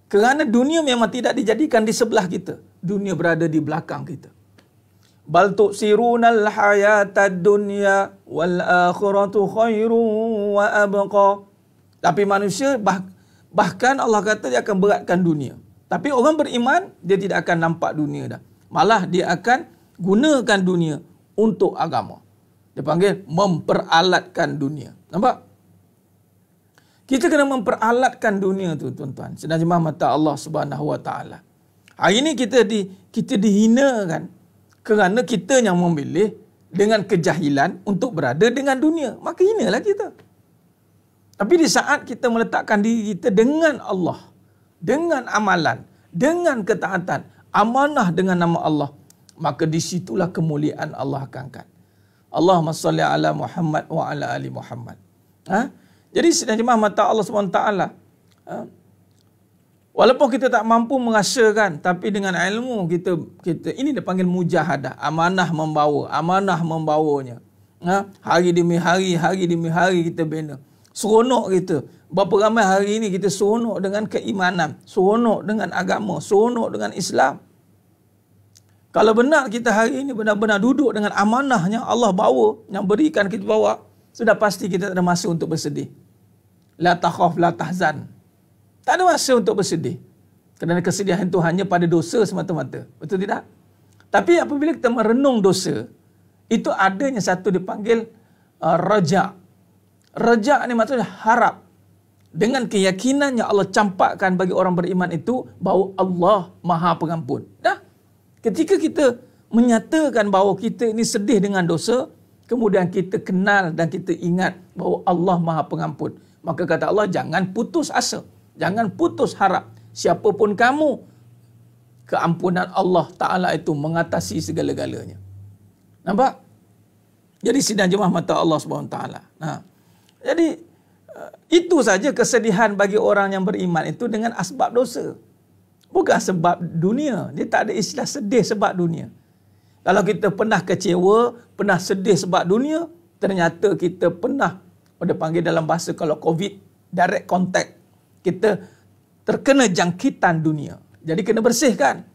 Kerana dunia memang tidak dijadikan di sebelah kita. Dunia berada di belakang kita. Bal tu'sirunal hayatad dunya wal akhiratu khairun wa abqa. Tapi manusia bahkan Allah kata dia akan beratkan dunia. Tapi orang beriman, dia tidak akan nampak dunia dah. Malah dia akan gunakan dunia untuk agama. Dia panggil memperalatkan dunia. Nampak? Kita kena memperalatkan dunia tu, tuan-tuan. Senerjemah mata Allah Subhanahu Wa Taala. Hari ini kita dihinakan kerana kita yang memilih dengan kejahilan untuk berada dengan dunia. Maka hinalah kita. Tapi di saat kita meletakkan diri kita dengan Allah, dengan amalan, dengan ketaatan, amanah dengan nama Allah, maka disitulah kemuliaan Allah akan angkat. Allahumma salli ala Muhammad wa ala ali Muhammad. Jadi senerjemah mata Allah SWT, walaupun kita tak mampu merasakan, tapi dengan ilmu kita ini dipanggil mujahadah, amanah membawanya. Hari demi hari kita bina. Seronok kita. Berapa ramai hari ini kita seronok dengan keimanan, seronok dengan agama, seronok dengan Islam. Kalau benar kita hari ini benar-benar duduk dengan amanah yang Allah bawa, yang berikan kita bawa, sudah pasti kita tak ada masa untuk bersedih. La takhaf, la tahzan. Tak ada masa untuk bersedih. Kerana kesedihan itu hanya pada dosa semata-mata. Betul tidak? Tapi apabila kita merenung dosa, itu adanya satu dipanggil raja. Raja ni maksudnya harap. Dengan keyakinan yang Allah campakkan bagi orang beriman itu, bahawa Allah Maha Pengampun. Dah. Ketika kita menyatakan bahawa kita ini sedih dengan dosa, kemudian kita kenal dan kita ingat bahawa Allah Maha Pengampun, maka kata Allah, jangan putus asa, jangan putus harap. Siapapun kamu, keampunan Allah Ta'ala itu mengatasi segala-galanya. Nampak? Jadi sidang jemaah mata Allah SWT. Jadi itu saja kesedihan bagi orang yang beriman itu dengan asbab dosa. Bukan sebab dunia. Dia tak ada istilah sedih sebab dunia. Kalau kita pernah kecewa, pernah sedih sebab dunia, ternyata kita pernah, dia panggil dalam bahasa kalau COVID, direct contact. Kita terkena jangkitan dunia. Jadi kena bersihkan.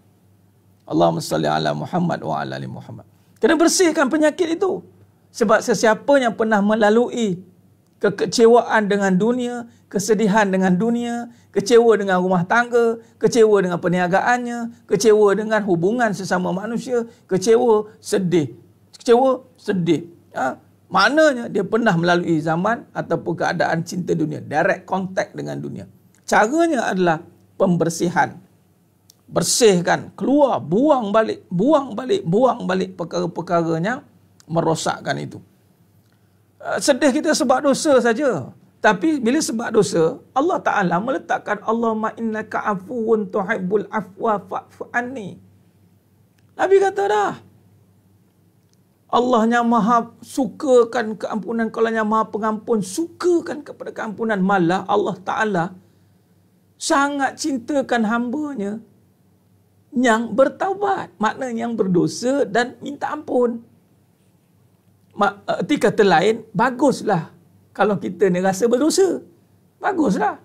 Allahumma salli ala Muhammad wa ala ali Muhammad. Kena bersihkan penyakit itu. Sebab sesiapa yang pernah melalui kekecewaan dengan dunia, kesedihan dengan dunia, kecewa dengan rumah tangga, kecewa dengan perniagaannya, kecewa dengan hubungan sesama manusia, kecewa, sedih. Maknanya dia pernah melalui zaman ataupun keadaan cinta dunia, direct contact dengan dunia. Caranya adalah pembersihan. Bersihkan, keluar, buang balik perkara-perkara yang merosakkan itu. Sedih kita sebab dosa saja. Tapi bila sebab dosa, Allah Ta'ala meletakkan Allahumma innaka afuwun tuhibbul afwa fa'fu anni. Nabi kata dah, Allah yang maha sukakan keampunan, kalau yang maha pengampun, sukakan kepada keampunan. Malah Allah Ta'ala sangat cintakan hamba-Nya yang bertaubat. Maknanya yang berdosa dan minta ampun. Arti kata lain, baguslah kalau kita ni rasa berdosa. Baguslah.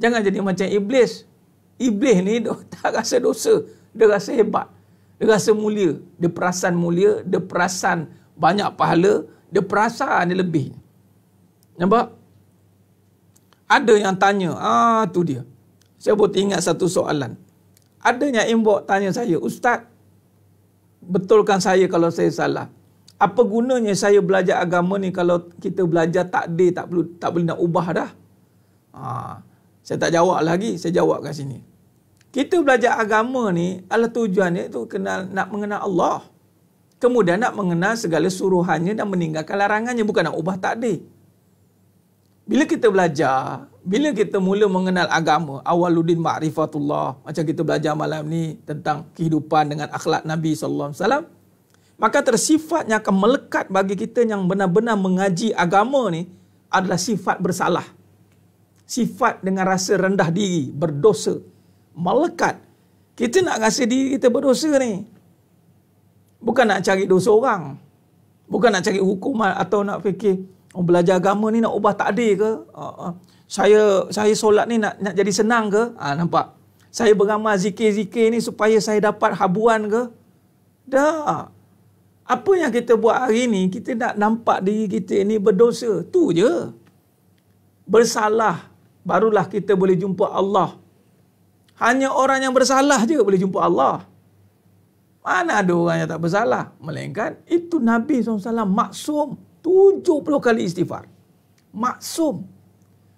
Jangan jadi macam iblis. Iblis ni tak rasa dosa. Dia rasa hebat. Dia rasa mulia. Dia perasan mulia. Dia perasan banyak pahala. Dia perasan dia lebih. Nampak? Ada yang tanya. Tu dia. Saya boleh ingat satu soalan. Adanya inbox tanya saya, Ustaz, betulkan saya kalau saya salah. Apa gunanya saya belajar agama ni kalau kita belajar takdir tak boleh nak ubah dah? Saya tak jawab lagi, saya jawab kat sini. Kita belajar agama ni adalah tujuannya itu nak mengenal Allah. Kemudian nak mengenal segala suruhannya dan meninggalkan larangannya, bukan nak ubah takdir. Bila kita belajar, bila kita mula mengenal agama, awaluddin ma'rifatullah, macam kita belajar malam ni tentang kehidupan dengan akhlak Nabi SAW, maka tersifatnya akan melekat bagi kita yang benar-benar mengaji agama ni adalah sifat bersalah. Sifat dengan rasa rendah diri, berdosa. Melekat. Kita nak rasa diri kita berdosa ni. Bukan nak cari dosa orang. Bukan nak cari hukuman atau nak fikir, belajar agama ni nak ubah takdir ke? Saya solat ni nak jadi senang ke? Nampak? Saya beramal zikir-zikir ni supaya saya dapat habuan ke? Dah. Apa yang kita buat hari ni, kita nak nampak diri kita ni berdosa. Tu je. Bersalah. Barulah kita boleh jumpa Allah. Hanya orang yang bersalah je boleh jumpa Allah. Mana ada orang yang tak bersalah? Melainkan itu Nabi SAW maksum. 70 kali istighfar. Maksum.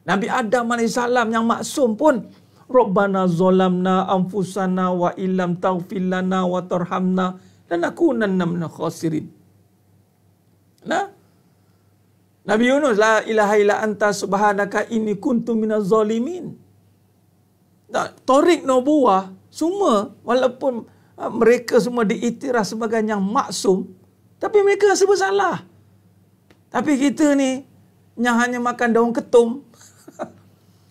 Nabi Adam AS yang maksum pun, Rabbana zolamna anfusana wa illam taghfir lana wa tarhamna lanakunanna minal khasirin. Nah, Nabi Yunus, la ilaha illa anta subhanaka inni kuntu minaz zalimin. Torik nubuah semua, walaupun mereka semua diiktiraf sebagai yang maksum, tapi mereka rasa bersalah. Tapi kita ni yang hanya makan daun ketum,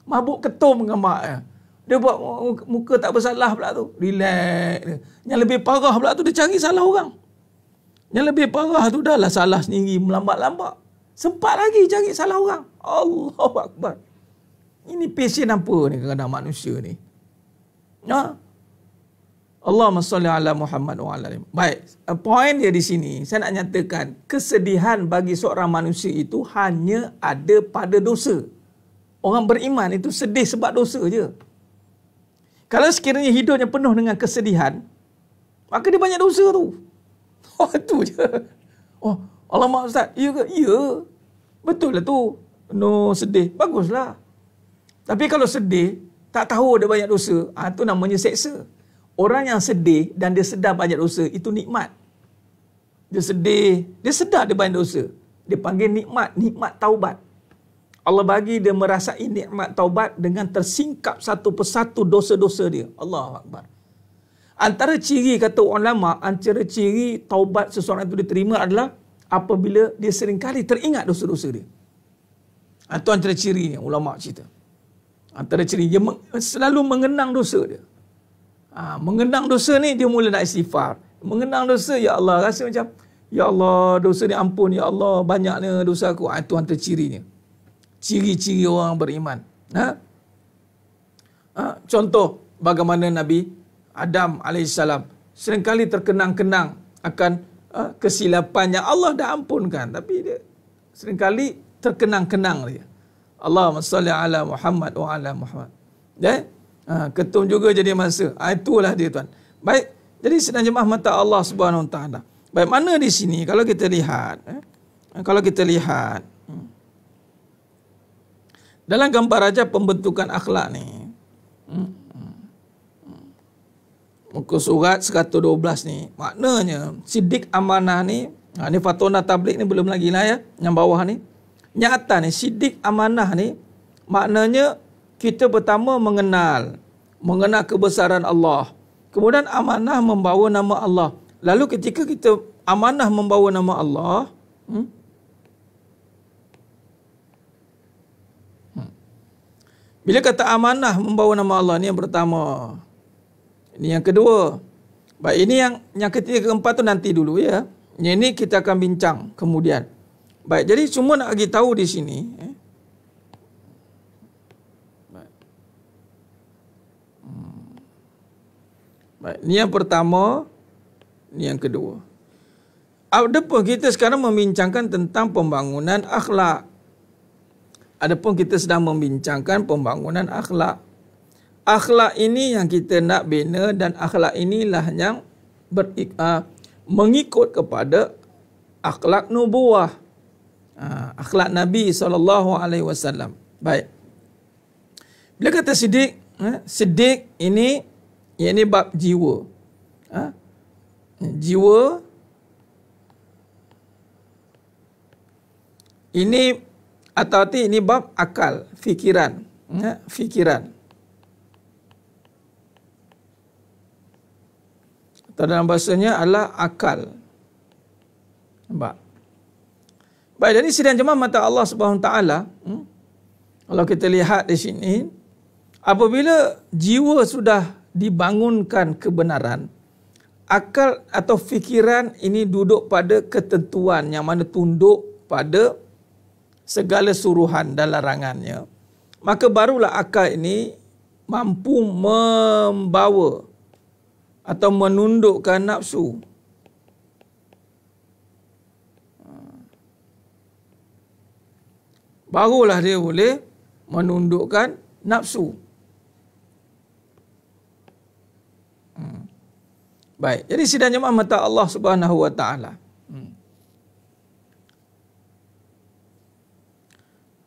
mabuk ketum dengan mak dia. Dia buat muka tak bersalah pula tu. Relax. Yang lebih parah pula tu dia cari salah orang. Yang lebih parah tu dah lah salah sendiri, melambat-lambat. Sempat lagi cari salah orang. Allahu Akbar. Ini pesen apa ni kadang-kadang manusia ni. Allahumma salli ala Muhammad wa ala alihi. Baik, poin dia di sini, saya nak nyatakan kesedihan bagi seorang manusia itu hanya ada pada dosa. Orang beriman itu sedih sebab dosa je. Kalau sekiranya hidupnya penuh dengan kesedihan, maka dia banyak dosa tu. Itu je. Alamak Ustaz, ya ke? Ya. Betul lah tu. No, sedih. Baguslah. Tapi kalau sedih, tak tahu ada banyak dosa, itu namanya seksa. Orang yang sedih dan dia sedar banyak dosa, itu nikmat. Dia sedih, dia sedar dia banyak dosa. Dia panggil nikmat, nikmat taubat. Allah bagi dia merasai nikmat taubat dengan tersingkap satu persatu dosa-dosa dia. Allahu Akbar. Antara ciri, kata ulama, antara ciri taubat seseorang itu diterima adalah apabila dia seringkali teringat dosa-dosa dia. Itu antara cirinya, ulama cerita. Antara ciri, dia selalu mengenang dosa dia. Mengenang dosa ni, dia mula nak istighfar. Mengenang dosa, ya Allah, rasa macam, ya Allah, dosa ni ampun, ya Allah, banyaknya dosa aku. Itu antara cirinya. Ciri-ciri orang beriman. Contoh, bagaimana Nabi Adam AS seringkali terkenang-kenang akan kesilapan yang Allah dah ampunkan. Tapi dia seringkali terkenang-kenang dia. Allahumma salli ala Muhammad wa ala Muhammad. Ketum juga jadi masa. Itulah dia tuan. Baik, jadi sedang jemaah mata Allah Subhanahu Wa Taala. Baik, mana di sini kalau kita lihat, Dalam gambar aja pembentukan akhlak ni. Muka surat 112 ni. Maknanya sidik amanah ni, ni fatona tablik ni belum lagi lah ya, yang bawah ni. Nyata ni sidik amanah ni maknanya kita pertama mengenal kebesaran Allah. Kemudian amanah membawa nama Allah. Lalu ketika kita amanah membawa nama Allah, bila kata amanah membawa nama Allah, ni yang pertama. Ini yang kedua. Baik, ini yang ketiga, keempat tu nanti dulu ya. Yang ini kita akan bincang kemudian. Baik, jadi semua nak bagi tahu di sini. Baik, ini yang pertama, ini yang kedua. Adapun kita sekarang membincangkan tentang pembangunan akhlak. Adapun kita sedang membincangkan pembangunan akhlak. Akhlak ini yang kita nak bina dan akhlak inilah yang mengikut kepada akhlak nubuwah. Akhlak Nabi SAW. Baik. Bila kata sidik, sidik ini bab jiwa. Jiwa ini atau arti ini bab akal, fikiran. Fikiran. Atau dalam bahasanya adalah akal. Nampak? Baik, jadi sidang jemaah mata Allah Subhanahu Taala, kalau kita lihat di sini, apabila jiwa sudah dibangunkan kebenaran, akal atau fikiran ini duduk pada ketentuan yang mana tunduk pada segala suruhan dan larangannya, maka barulah akal ini mampu membawa atau menundukkan nafsu. Barulah dia boleh menundukkan nafsu. Baik, jadi sidang jemaah mata Allah Subhanahu wa taala.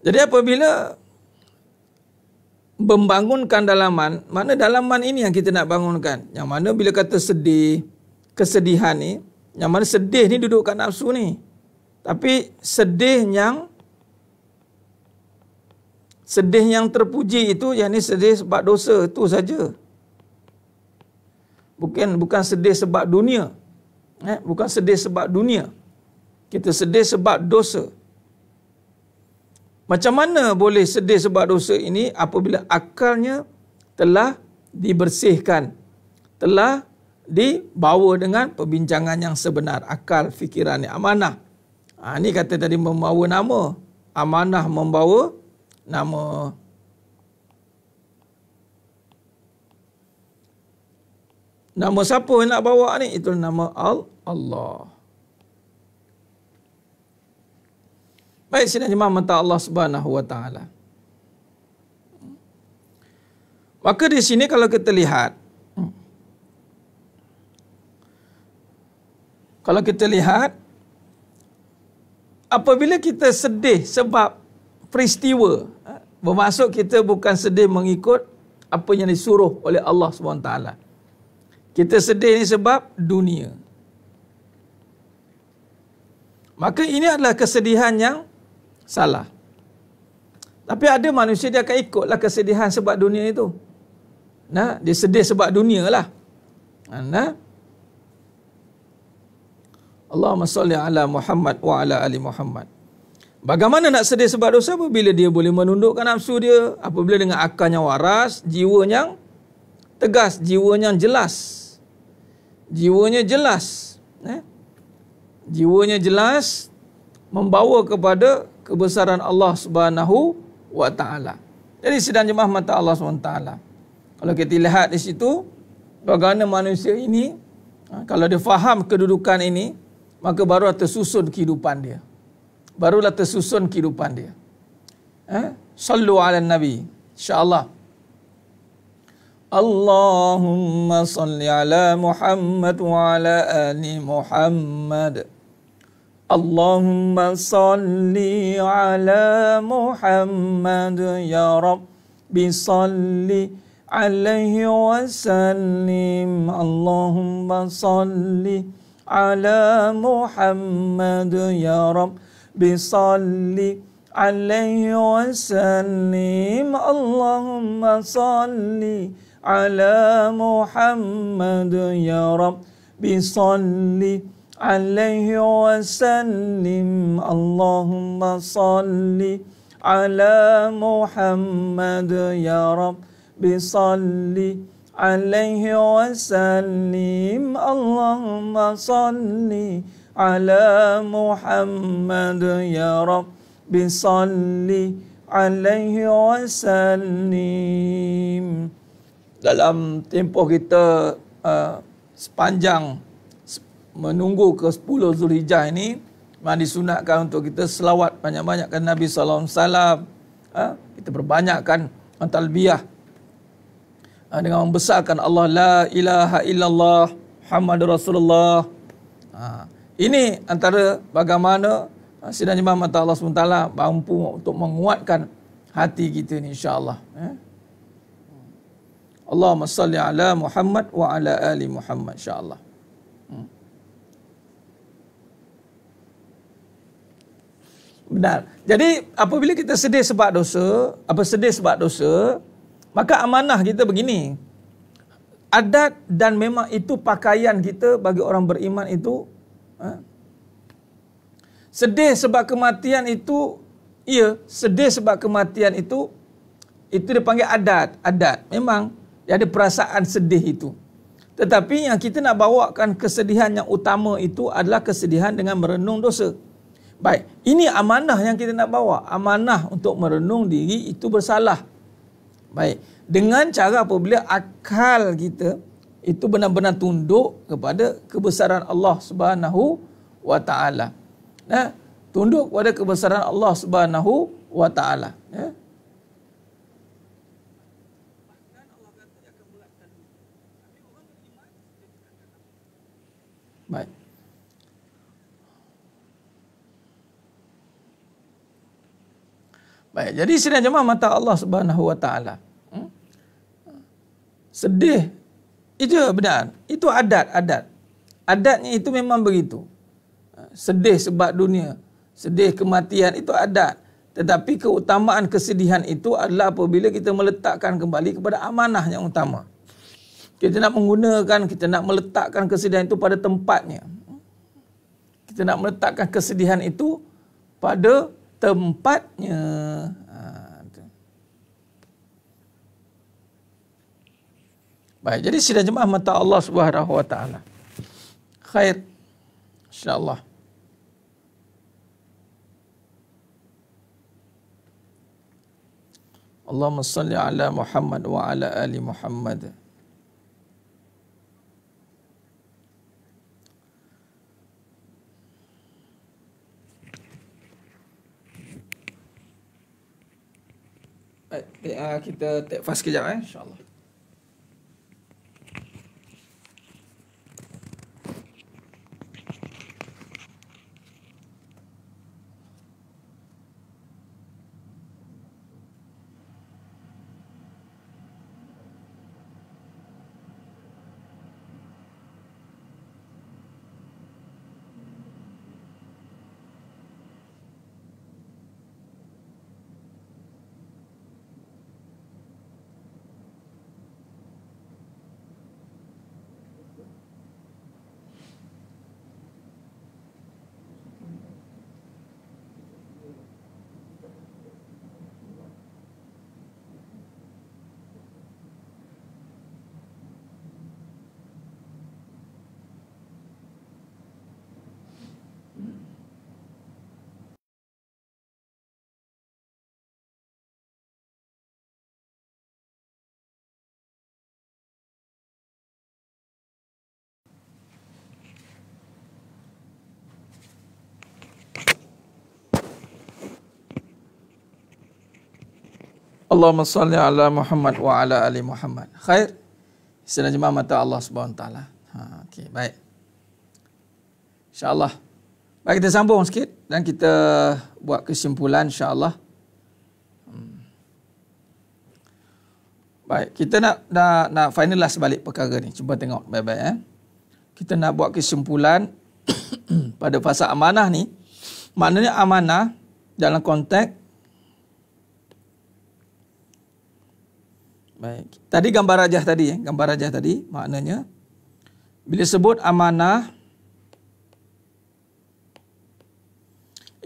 Jadi apabila membangunkan dalaman, mana dalaman ini yang kita nak bangunkan? Yang mana bila kata sedih, kesedihan ni, yang mana sedih ni dudukkan nafsu ni. Tapi sedih yang terpuji itu, yang ni sedih sebab dosa itu saja. Bukan sedih sebab dunia. Bukan sedih sebab dunia. Kita sedih sebab dosa. Macam mana boleh sedih sebab dosa ini? Apabila akalnya telah dibersihkan, telah dibawa dengan perbincangan yang sebenar. Akal, fikiran ni, amanah. Ini kata tadi membawa nama. Amanah membawa nama. Nama siapa yang nak bawa ni? Itu nama Allah. Baik, sidang jemaah mata Allah Subhanahu wa taala. Maka di sini kalau kita lihat, apabila kita sedih sebab peristiwa, bermaksud kita bukan sedih mengikut apa yang disuruh oleh Allah SWT. Kita sedih ni sebab dunia. Maka ini adalah kesedihan yang salah. Tapi ada manusia dia akan ikutlah kesedihan sebab dunia itu. Dia sedih sebab dunia lah. Allahumma salli ala Muhammad wa ala ali Muhammad. Bagaimana nak sedih sebab dosa apabila dia boleh menundukkan nafsu dia, apabila dengan akalnya waras, jiwanya tegas, jiwanya jelas. Jiwanya jelas. Jiwanya jelas membawa kepada kebesaran Allah Subhanahu wa taala. Jadi sidang jemaah mata Allah Subhanahu wa taala. Kalau kita lihat di situ bagaimana manusia ini, kalau dia faham kedudukan ini, maka barulah tersusun kehidupan dia. Barulah tersusun kehidupan dia. Sallu ala Nabi. InsyaAllah. Allahumma salli ala Muhammad wa ala ali Muhammad. Allahumma salli ala Muhammad ya Rabbi salli alaihi wasallim. Allahumma salli ala Muhammad ya Rabbi salli alaihi wasallim. Allahumma salli ala Muhammad ya Rabbi salli alaihi wasallim. Allahumma salli ala Muhammad ya Rabbi salli alaihi wasallim. Allahumma salli ala Muhammad ya Rabbi salli alaihi wasallim. Dalam tempoh kita sepanjang menunggu ke 10 Zulhijjah ini, memang disunatkan untuk kita selawat banyak-banyakkan Nabi sallallahu alaihi wasallam. Kita perbanyakkan talbiyah dengan membesarkan Allah, la ilaha illallah Muhammadur Rasulullah. Ini antara bagaimana sidang jemaah mata Allah SWT mampu untuk menguatkan hati kita ni, insya-Allah. Allahumma salli ala Muhammad wa ala ali Muhammad, insya-Allah. Benar. Jadi apabila kita sedih sebab dosa, maka amanah kita begini. Adat dan memang itu pakaian kita bagi orang beriman itu. Sedih sebab kematian itu, sedih sebab kematian itu dipanggil adat. Memang dia ada perasaan sedih itu. Tetapi yang kita nak bawakan kesedihan yang utama itu adalah kesedihan dengan merenung dosa. Baik, ini amanah yang kita nak bawa. Amanah untuk merenung diri itu bersalah. Baik, dengan cara apabila akal kita itu benar-benar tunduk kepada kebesaran Allah Subhanahu wa taala. Tunduk kepada kebesaran Allah Subhanahu wa taala, ya. Baik. Baik, jadi sidang jemaah mata Allah Subhanahu wa taala. Sedih itu benar. Itu adat. Adatnya itu memang begitu. Sedih sebab dunia, sedih kematian itu adat. Tetapi keutamaan kesedihan itu adalah apabila kita meletakkan kembali kepada amanah yang utama. Kita nak menggunakan, kita nak meletakkan kesedihan itu pada tempatnya. Kita nak meletakkan kesedihan itu pada tempatnya. Baik, jadi sidang jemaah mata Allah Subhanahu wa taala. Khair, insya-Allah. Allahumma salli ala Muhammad wa ala ali Muhammad. Kita take fast kejap, insya-Allah. Allahumma salli ala Muhammad wa ala ali Muhammad. Khair. Sidang jemaah mata Allah Subhanahu wa taala. Okey, baik. Insya-Allah Baik, kita sambung sikit dan kita buat kesimpulan insya-Allah. Baik, kita nak finalize balik perkara ni. Cuba tengok baik-baik. Kita nak buat kesimpulan pada fasa amanah ni. Maknanya amanah dalam konteks, baik, tadi gambar rajah tadi maknanya bila sebut amanah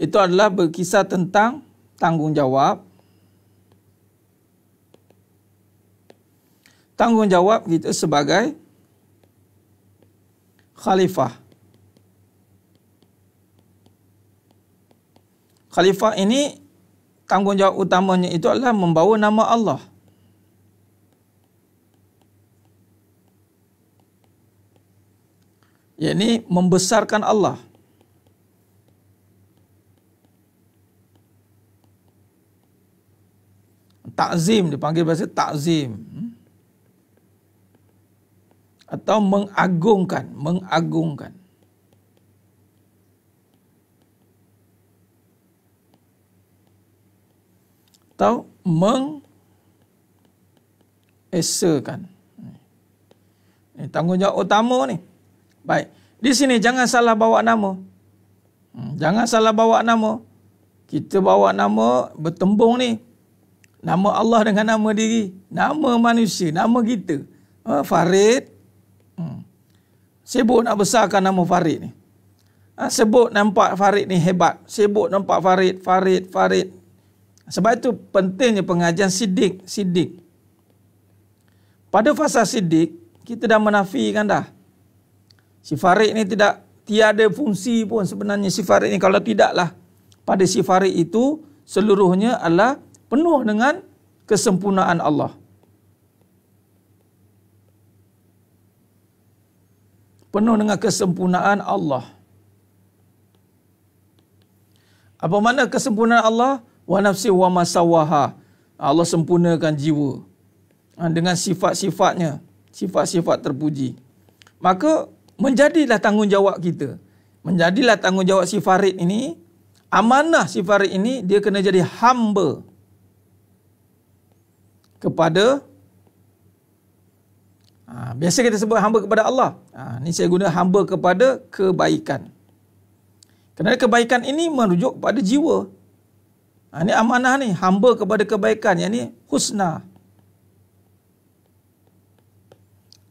itu adalah berkisar tentang tanggungjawab. Tanggungjawab kita sebagai khalifah. Khalifah ini tanggungjawab utamanya itu adalah membawa nama Allah. Yakni membesarkan Allah. Ta'zim, dipanggil bahasa ta'zim. Atau mengagungkan. Atau mengesakan. Ini tanggungjawab utama ni. Baik. Di sini jangan salah bawa nama. Jangan salah bawa nama. Kita bawa nama bertembung ni. Nama Allah dengan nama diri. Nama manusia. Nama kita. Farid. Sibuk nak besarkan nama Farid ni. Sebut nampak Farid ni hebat. Sibuk nampak Farid. Sebab itu pentingnya pengajian sidik. Pada fasa sidik, kita dah menafikan dah. Si Farid ni tiada fungsi pun sebenarnya si Farid ni. Kalau tidaklah pada si Farid itu seluruhnya adalah penuh dengan kesempurnaan Allah. Penuh dengan kesempurnaan Allah. Apa makna kesempurnaan Allah? Wa nafsi wa masawaha. Allah sempurnakan jiwa dengan sifat-sifatnya, sifat-sifat terpuji. Maka menjadilah tanggungjawab kita. Menjadilah tanggungjawab si Farid ini, amanah si Farid ini, dia kena jadi hamba kepada, biasa kita sebut hamba kepada Allah. Ni saya guna hamba kepada kebaikan. Kerana kebaikan ini merujuk kepada jiwa. Ini amanah ni, hamba kepada kebaikan, yang ni husna.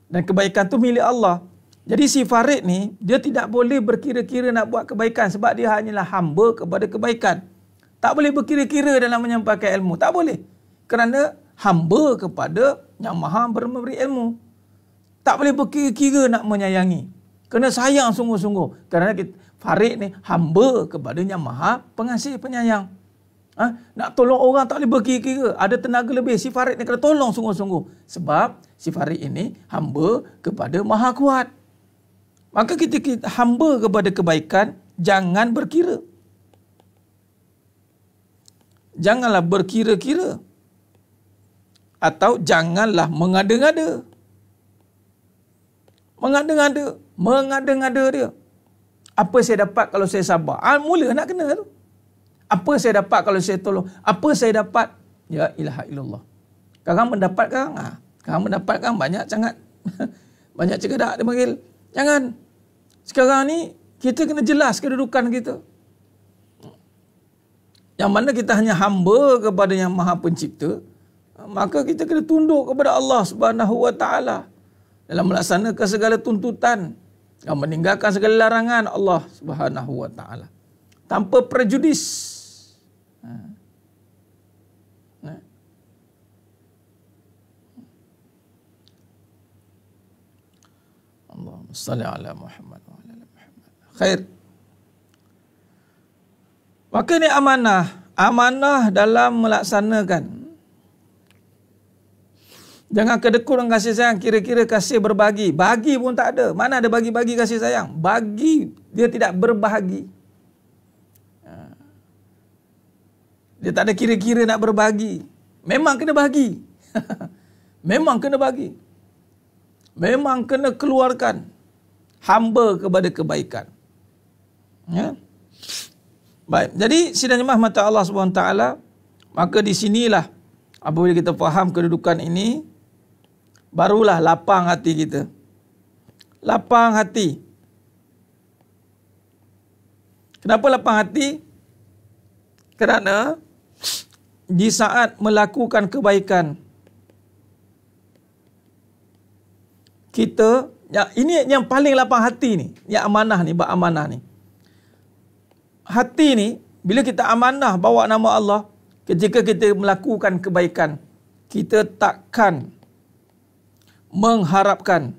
Dan kebaikan tu milik Allah. Jadi si Farid ni, dia tidak boleh berkira-kira nak buat kebaikan sebab dia hanyalah hamba kepada kebaikan. Tak boleh berkira-kira dalam menyampaikan ilmu. Tak boleh. Kerana hamba kepada yang maha memberi ilmu. Tak boleh berkira-kira nak menyayangi. Kena sayang sungguh-sungguh. Kerana Farid ni hamba kepada yang maha pengasih penyayang. Nak tolong orang tak boleh berkira-kira. Ada tenaga lebih. Si Farid ni kena tolong sungguh-sungguh. Sebab si Farid ini hamba kepada maha kuat. Maka kita hamba kepada kebaikan, jangan berkira. Janganlah berkira-kira. Atau janganlah mengada-ngada. Mengada-ngada dia. Apa saya dapat kalau saya sabar? Mula nak kena tu. Apa saya dapat kalau saya tolong? Apa saya dapat? Ya ilaha illallah. Sekarang mendapat kan? Sekarang mendapat kan banyak sangat. Banyak cegadak dia panggil. Jangan. Sekarang ni kita kena jelas kedudukan kita. Yang mana kita hanya hamba kepada yang maha pencipta. Maka kita kena tunduk kepada Allah Subhanahu Wa Taala dalam melaksanakan segala tuntutan dan meninggalkan segala larangan Allah Subhanahu Wa Taala tanpa prejudis. Allahumma salli ala Muhammad wa ala Muhammad. Khair. Maka ni amanah dalam melaksanakan. Jangan kedekut dengan kasih sayang, kira-kira kasih berbagi. Bagi pun tak ada. Mana ada bagi-bagi kasih sayang? Bagi, dia tidak berbahagi. Dia tak ada kira-kira nak berbagi. Memang kena bagi. Memang kena bagi. Memang kena keluarkan hamba kepada kebaikan. Ya? Baik, jadi sidang jemaah mata Allah SWT, maka di sinilah apabila kita faham kedudukan ini, barulah lapang hati kita. Lapang hati. Kenapa lapang hati? Kerana di saat melakukan kebaikan, kita, ini yang paling lapang hati ni, yang amanah ni, bab amanah ni. Hati ni, bila kita amanah bawa nama Allah, ketika kita melakukan kebaikan, kita takkan mengharapkan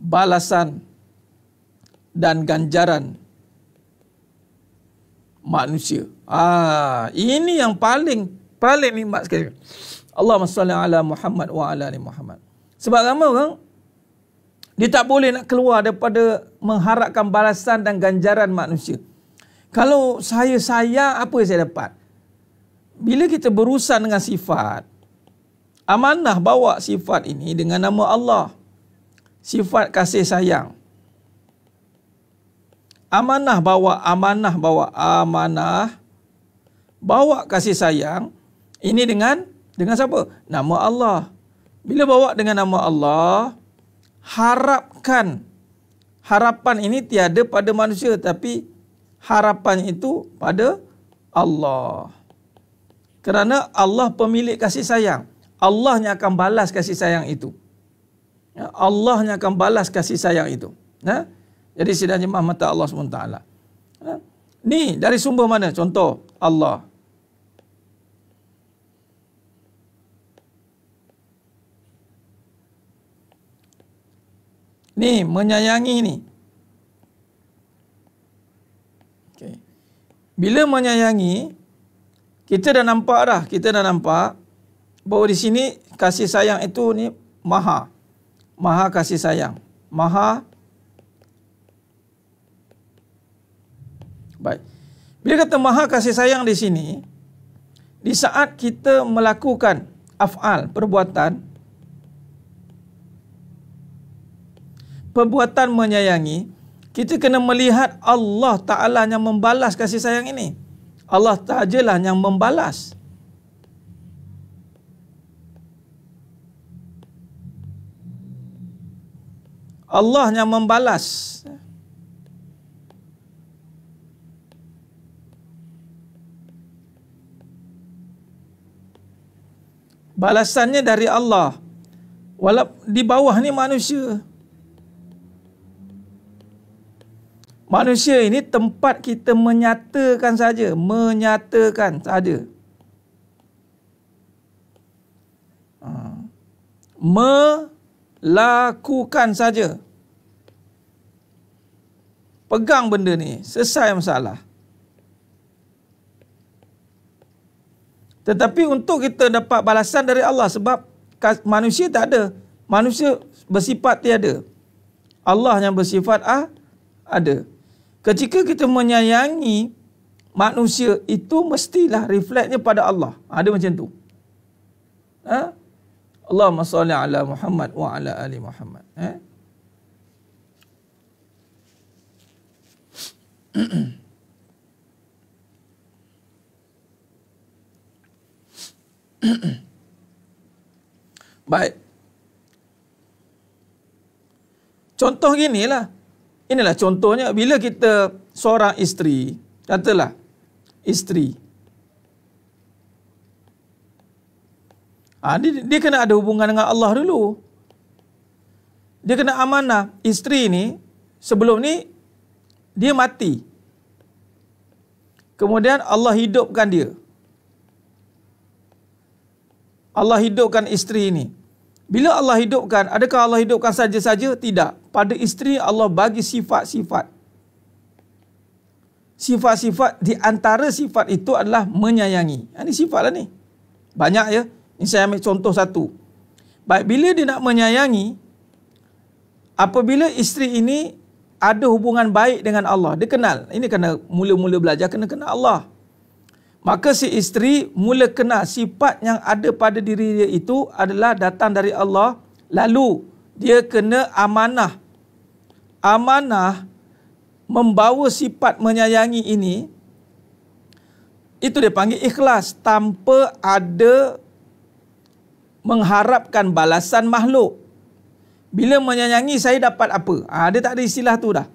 balasan dan ganjaran manusia. Ini yang paling nikmat sekali. Allahumma salli ala Muhammad wa ala ali Muhammad. Sebab ramai orang, dia tak boleh nak keluar daripada mengharapkan balasan dan ganjaran manusia. Kalau saya sayang, apa yang saya dapat? Bila kita berurusan dengan sifat, amanah bawa sifat ini dengan nama Allah. Sifat kasih sayang. Amanah bawa kasih sayang. Ini dengan siapa? Nama Allah. Bila bawa dengan nama Allah, harapan ini tiada pada manusia, tapi harapan itu pada Allah. Kerana Allah pemilik kasih sayang. Allah yang akan balas kasih sayang itu. Allah yang akan balas kasih sayang itu. Jadi sidang jemaah mata Allah SWT. Ni dari sumber mana? Contoh, Allah. Ni, menyayangi ni. Okay. Bila menyayangi, kita dah nampak bahawa di sini kasih sayang itu ni maha kasih sayang. Baik. Bila kata maha kasih sayang di sini, di saat kita melakukan af'al, perbuatan menyayangi, kita kena melihat Allah Ta'ala yang membalas kasih sayang ini. Allah Ta'ala yang membalas. Allah yang membalas. Balasannya dari Allah. Walaupun di bawah ni manusia. Manusia ini tempat kita menyatakan saja. Melakukan saja. Pegang benda ni, selesai masalah. Tetapi untuk kita dapat balasan dari Allah, sebab manusia tak ada. Manusia bersifat tiada. Allah yang bersifat ada. Ketika kita menyayangi manusia, itu mestilah refleksnya pada Allah. Ada macam tu. Allahumma salli ala Muhammad wa ala ali Muhammad. Baik. Contoh ginilah. Inilah contohnya bila kita seorang isteri, katalah isteri. Dia kena ada hubungan dengan Allah dulu. Dia kena amanah. Isteri ni sebelum ni dia mati. Kemudian Allah hidupkan dia. Allah hidupkan isteri ini. Bila Allah hidupkan, adakah Allah hidupkan saja-saja? Tidak. Pada isteri Allah bagi sifat-sifat. Sifat-sifat, di antara sifat itu adalah menyayangi. Ini sifat lah ni. Banyak ya. Ini saya ambil contoh satu. Baik, bila dia nak menyayangi, apabila isteri ini ada hubungan baik dengan Allah, dia kenal. Ini kena mula-mula belajar, kena kenal Allah. Maka si isteri mula kenal sifat yang ada pada diri dia itu adalah datang dari Allah. Lalu dia kena amanah membawa sifat menyayangi ini, itu dia panggil ikhlas, tanpa ada mengharapkan balasan makhluk. Bila menyayangi, saya dapat apa? Dia tak ada istilah tu dah.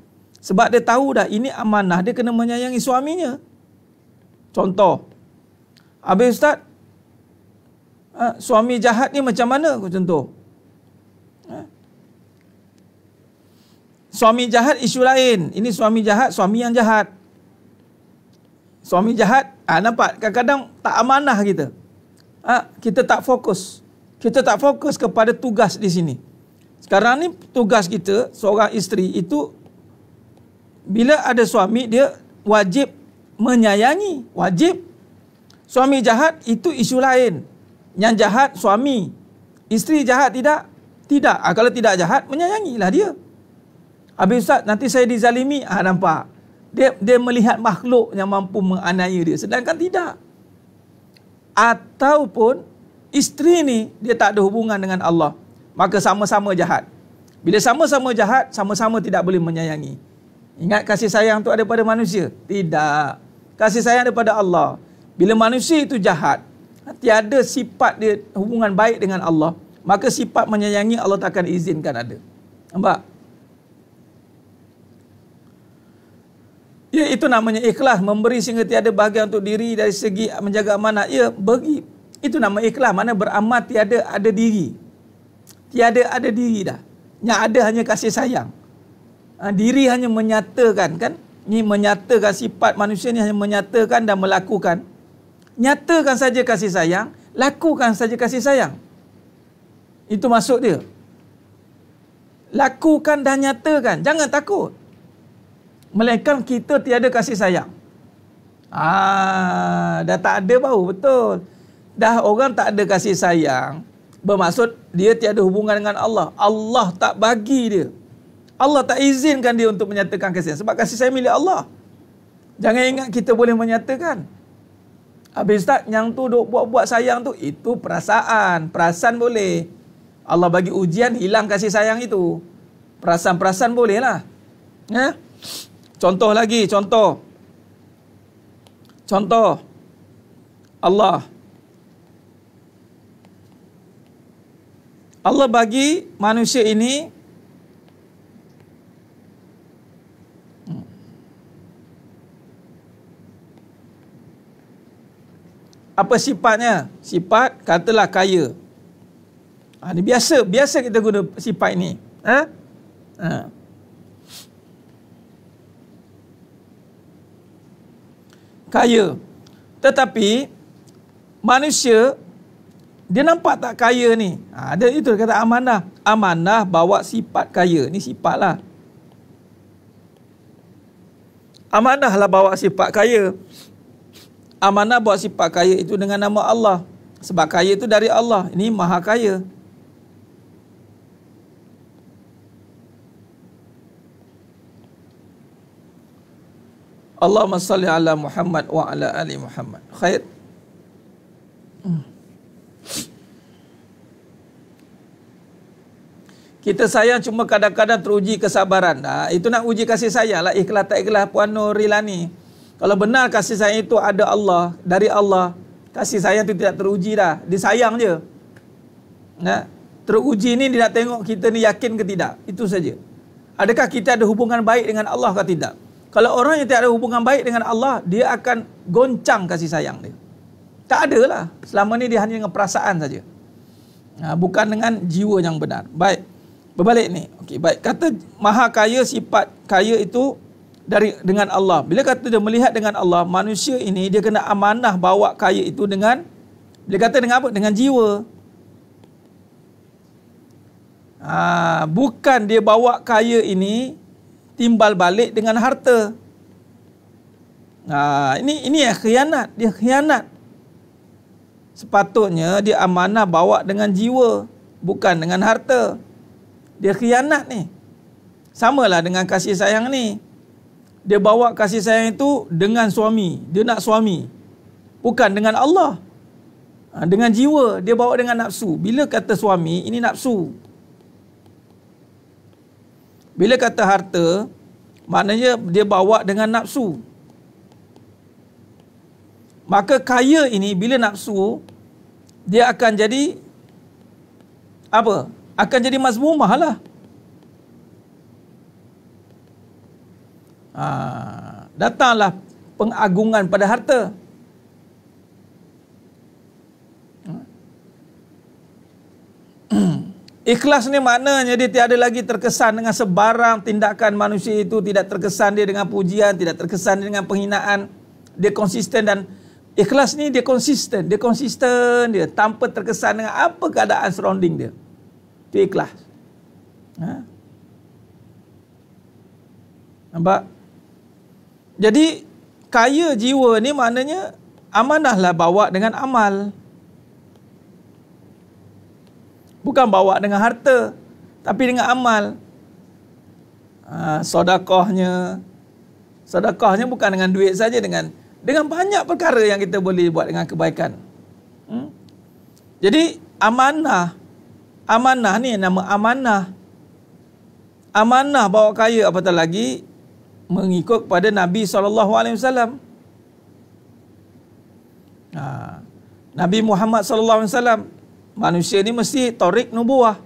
Sebab dia tahu dah, ini amanah, dia kena menyayangi suaminya. Contoh, habis Ustaz, suami jahat ni macam mana? Contoh, suami jahat isu lain. Ini suami jahat, suami yang jahat. Suami jahat, nampak kadang-kadang tak amanah kita. Kita tak fokus. Kita tak fokus kepada tugas di sini. Sekarang ni tugas kita, seorang isteri itu, bila ada suami, dia wajib menyayangi. Wajib. Suami jahat, itu isu lain. Yang jahat, suami. Isteri jahat, tidak? Tidak. Kalau tidak jahat, menyayangilah dia. Habis Ustaz, nanti saya dizalimi. Nampak? Dia melihat makhluk yang mampu menganiaya dia. Sedangkan tidak. Ataupun isteri ni, dia tak ada hubungan dengan Allah. Maka sama-sama jahat. Bila sama-sama jahat, sama-sama tidak boleh menyayangi. Ingat kasih sayang tu ada pada manusia? Tidak. Kasih sayang daripada Allah. Bila manusia itu jahat, tiada sifat dia hubungan baik dengan Allah, maka sifat menyayangi Allah tak akan izinkan ada. Nampak? Ya, itu namanya ikhlas, memberi sehingga tiada bahagian untuk diri dari segi menjaga amanah. Ya, bagi. Itu nama ikhlas, mana beramal tiada ada diri. Tiada ada diri dah. Yang ada hanya kasih sayang. Diri hanya menyatakan, kan? Ini menyatakan sifat manusia ni hanya menyatakan dan melakukan. Nyatakan saja kasih sayang, lakukan saja kasih sayang. Itu maksud dia. Lakukan dan nyatakan, jangan takut. Melainkan kita tiada kasih sayang. Dah tak ada bau, betul. Dah orang tak ada kasih sayang, bermaksud dia tiada hubungan dengan Allah. Allah tak bagi dia. Allah tak izinkan dia untuk menyatakan kasih sayang. Sebab kasih sayang milik Allah. Jangan ingat kita boleh menyatakan. Habis Ustaz, yang tu duk buat-buat sayang tu, itu perasaan. Perasaan boleh. Allah bagi ujian, hilang kasih sayang itu. Perasaan-perasaan boleh lah. Ya? Contoh lagi, contoh. Allah bagi manusia ini apa sifatnya? Sifat katalah kaya. Ini biasa kita guna sifat ini. Kaya. Tetapi manusia dia nampak tak kaya ni. Ada itu kata amanah. Amanah bawa sifat kaya. Ni sifatlah. Amanahlah bawa sifat kaya. Amanah bawa sifat kaya itu dengan nama Allah. Sebab kaya itu dari Allah. Ini maha kaya. Allahumma salli ala Muhammad wa ala ali Muhammad. Khair. Kita sayang cuma kadang-kadang teruji kesabaran. Itu nak uji kasih sayang lah. Ikhlas tak ikhlas, Puan Nurilani. Kalau benar kasih sayang itu ada Allah, dari Allah, kasih sayang itu tidak teruji dah. Disayang je. Teruji ni dia nak tengok kita ni yakin ke tidak. Itu saja. Adakah kita ada hubungan baik dengan Allah ke tidak? Kalau orang yang tidak ada hubungan baik dengan Allah, dia akan goncang kasih sayang dia. Tak ada lah. Selama ni dia hanya dengan perasaan saja. Bukan dengan jiwa yang benar. Baik. Berbalik ni. Okey, baik. Kata maha kaya, sifat kaya itu dengan Allah. Bila kata dia melihat dengan Allah, manusia ini dia kena amanah bawa kaya itu dengan, dia kata dengan apa? Dengan jiwa. Bukan dia bawa kaya ini timbal balik dengan harta. Ini khianat. Dia khianat. Sepatutnya dia amanah bawa dengan jiwa, bukan dengan harta. Dia khianat ni. Samalah dengan kasih sayang ni. Dia bawa kasih sayang itu dengan suami. Dia nak suami, bukan dengan Allah. Dengan jiwa. Dia bawa dengan nafsu. Bila kata suami, ini nafsu. Bila kata harta, Maknanya dia bawa dengan nafsu. Maka kaya ini bila nafsu, dia akan jadi apa? Akan jadi mazmumah lah. Datanglah pengagungan pada harta. Ikhlas ni maknanya dia tiada lagi terkesan dengan sebarang tindakan manusia itu, tidak terkesan dia dengan pujian, tidak terkesan dia dengan penghinaan. Dia konsisten, dan ikhlas ni dia konsisten dia tanpa terkesan dengan apa keadaan surrounding dia. Itu ikhlas. Nampak? Jadi kaya jiwa ni maknanya amanahlah bawa dengan amal. Bukan bawa dengan harta, tapi dengan amal. Sedekahnya bukan dengan duit saja, dengan banyak perkara yang kita boleh buat dengan kebaikan. Jadi amanah ni nama amanah. Amanah bawa kaya, apatah lagi mengikut kepada Nabi SAW. Nabi Muhammad SAW, manusia ni mesti tarik nubuah.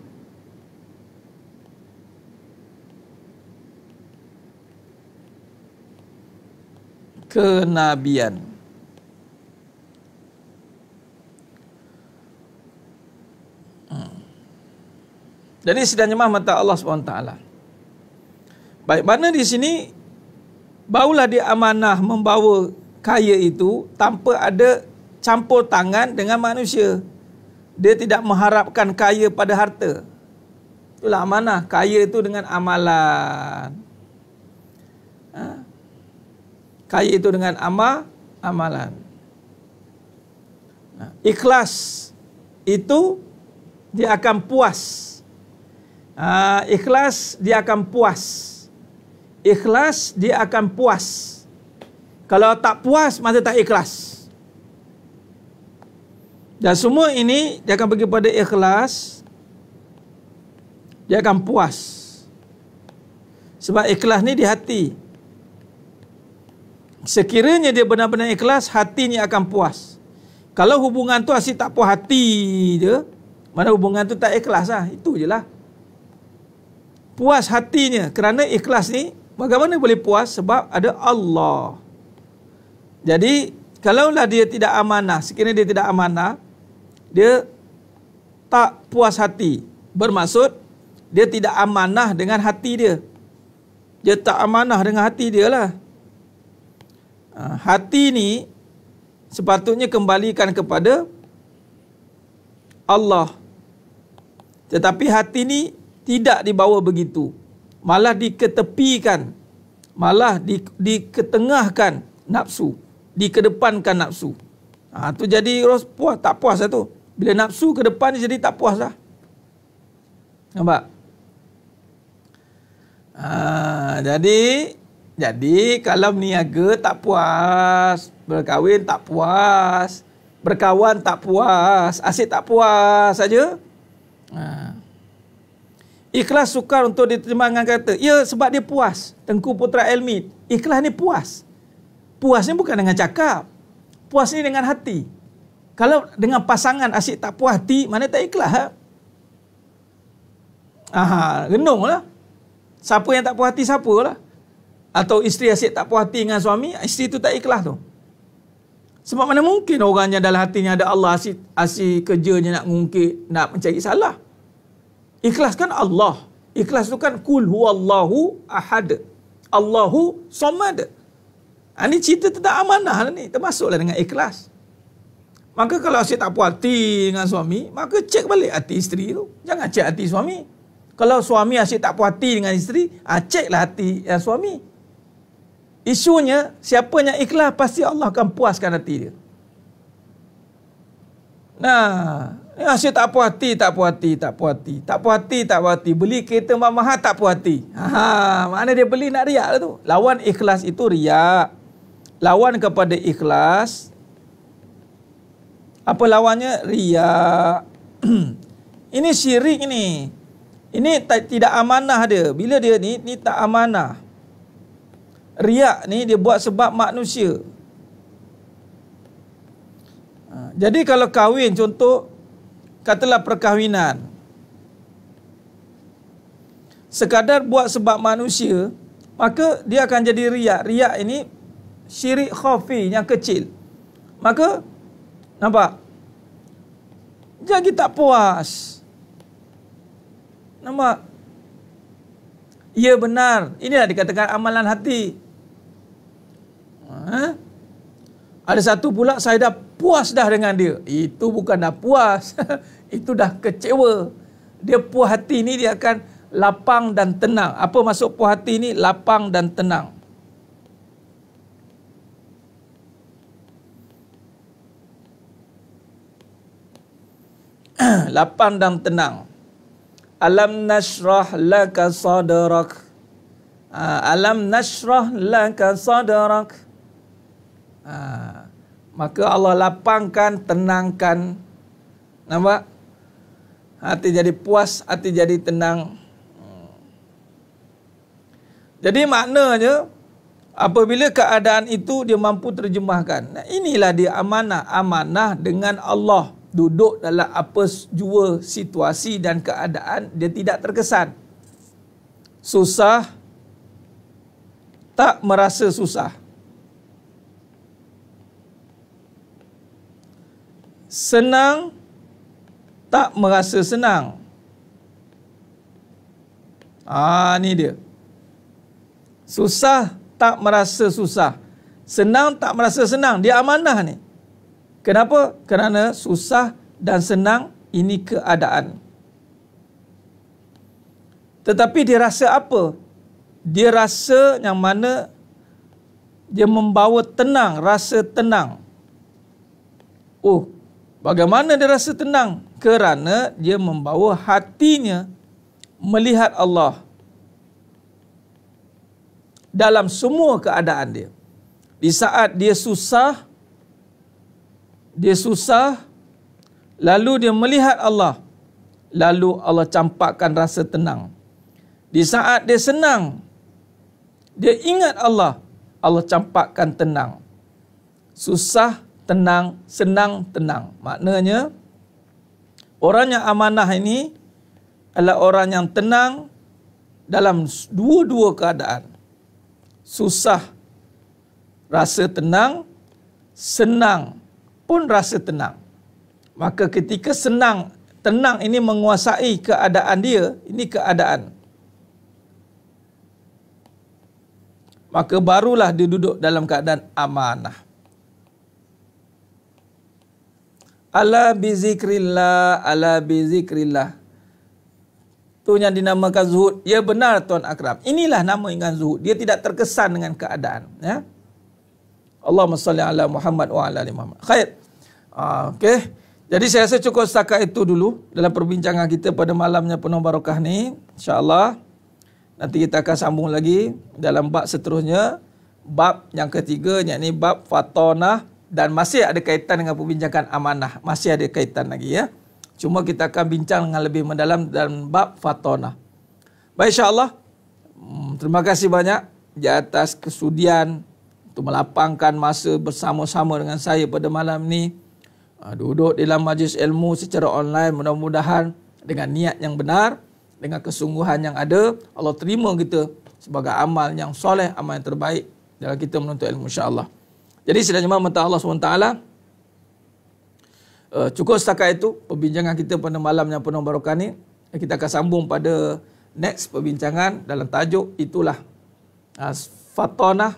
Kenabian. Jadi sedang jemaah mata Allah SWT. Baik, mana di sini barulah dia amanah membawa kaya itu tanpa ada campur tangan dengan manusia. Dia tidak mengharapkan kaya pada harta. Itulah amanah. Kaya itu dengan amalan. Kaya itu dengan amalan. Ikhlas itu dia akan puas. Ikhlas dia akan puas. Ikhlas dia akan puas. Kalau tak puas, maka tak ikhlas. Dan semua ini dia akan pergi pada ikhlas. Dia akan puas. Sebab ikhlas ni di hati. Sekiranya dia benar-benar ikhlas, hatinya akan puas. Kalau hubungan tu asyik tak puas hati je, mana hubungan tu tak ikhlas lah. Itu je lah. Puas hatinya. Kerana ikhlas ni, bagaimana boleh puas? Sebab ada Allah. Jadi, kalaulah dia tidak amanah, sekiranya dia tidak amanah, dia tak puas hati. Bermaksud, dia tidak amanah dengan hati dia. Dia tak amanah dengan hati dia lah. Hati ni sepatutnya kembalikan kepada Allah. Tetapi hati ni tidak dibawa begitu. Malah diketepikan. Malah diketengahkan nafsu. Dikedepankan nafsu. Tu jadi puas, tak puas lah tu. Bila nafsu ke depan ni jadi tak puas lah. Nampak? Jadi kalau berniaga tak puas, berkahwin tak puas, berkawan tak puas, asyik tak puas saja. Ikhlas sukar untuk diterjemahkan kata. Ya, sebab dia puas. Tengku Putra Elmi. Ikhlas ni puas. Puas ni bukan dengan cakap. Puas ni dengan hati. Kalau dengan pasangan asyik tak puas hati, mana tak ikhlas? Renung lah. Siapa yang tak puas hati, siapa lah. Atau isteri asyik tak puas hati dengan suami, isteri tu tak ikhlas tu. Sebab mana mungkin orangnya dalam hatinya ada Allah, asyik kerjanya nak ngungkit, nak mencari salah. Ikhlas kan Allah. Ikhlas tu kan kul huwallahu ahad. Allahu samad. Ini cerita tentang amanah lah ni. Termasuklah dengan ikhlas. Maka kalau asyik tak puas hati dengan suami, maka cek balik hati isteri tu. Jangan cek hati suami. Kalau suami asyik tak puas hati dengan isteri, ceklah hati suami. Isunya, siapa yang ikhlas, pasti Allah akan puaskan hati dia. Nah, asyik tak puas hati, tak puas hati, tak puas hati, tak puas hati, tak puas hati. Beli kereta mahal, tak puas hati. Mana dia beli nak riak lah tu. Lawan ikhlas itu riak. Lawan kepada ikhlas, apa lawannya? Riak. Ini syirik ni. Ini tidak amanah dia. Bila dia ni tak amanah. riak ni dia buat sebab manusia. Jadi kalau kahwin, contoh katalah perkahwinan, sekadar buat sebab manusia, maka dia akan jadi riak. Riak ini syirik khafi yang kecil. Maka nampak, jadi tak puas. Nampak? Ya benar. Inilah dikatakan amalan hati. Ada satu pula, saya dah puas dah dengan dia. Itu bukan dah puas. Itu dah kecewa. Dia puas hati ni dia akan lapang dan tenang. Apa maksud puas hati ni? Lapang dan tenang. Lapang dan tenang. Alam nashrah laka sadrak. Alam nashrah laka sadrak. Maka Allah lapangkan, tenangkan. Nampak? Hati jadi puas, hati jadi tenang. Jadi maknanya, apabila keadaan itu dia mampu terjemahkan. Nah, inilah dia amanah. Amanah dengan Allah. Duduk dalam apa jua situasi dan keadaan, dia tidak terkesan. Susah, tak merasa susah. Senang, tak merasa senang. Ni dia. Susah, tak merasa susah. Senang, tak merasa senang. Dia amanah ni. Kenapa? Kerana susah dan senang ini keadaan. Tetapi dia rasa apa? Dia rasa yang mana dia membawa tenang, rasa tenang. Oh, bagaimana dia rasa tenang? Kerana dia membawa hatinya melihat Allah dalam semua keadaan dia. Di saat dia susah, lalu dia melihat Allah, lalu Allah campakkan rasa tenang. Di saat dia senang, dia ingat Allah, Allah campakkan tenang. Susah, tenang, senang, tenang. Maknanya, orang yang amanah ini adalah orang yang tenang dalam dua-dua keadaan. Susah, rasa tenang, senang pun rasa tenang. Maka ketika senang, tenang ini menguasai keadaan dia, ini keadaan. Maka barulah dia duduk dalam keadaan amanah. Ala bizikrillah, ala bizikrillah. Itu yang dinamakan zuhud. Ya benar Tuan Akram. Inilah nama dengan zuhud. Dia tidak terkesan dengan keadaan. Ya. Allahumma salli ala Muhammad wa ala ali Muhammad. Khair. Okey. Jadi saya rasa cukup setakat itu dulu dalam perbincangan kita pada malamnya penuh barakah ni. InsyaAllah. Nanti kita akan sambung lagi dalam bab seterusnya. Bab yang ketiga, yakni bab fatonah. Dan masih ada kaitan dengan perbincangan amanah. Masih ada kaitan lagi ya. Cuma kita akan bincang dengan lebih mendalam dalam bab fatonah. Baik, insyaAllah. Terima kasih banyak di atas kesudian untuk melapangkan masa bersama-sama dengan saya pada malam ni. Duduk dalam majlis ilmu secara online, mudah-mudahan dengan niat yang benar, dengan kesungguhan yang ada, Allah terima kita sebagai amal yang soleh, amal yang terbaik dalam kita menuntut ilmu, insyaAllah. Jadi sedang jemaah minta Allah SWT, cukup setakat itu perbincangan kita pada malam yang penuh barakah ni. Kita akan sambung pada next perbincangan dalam tajuk itulah fatonah.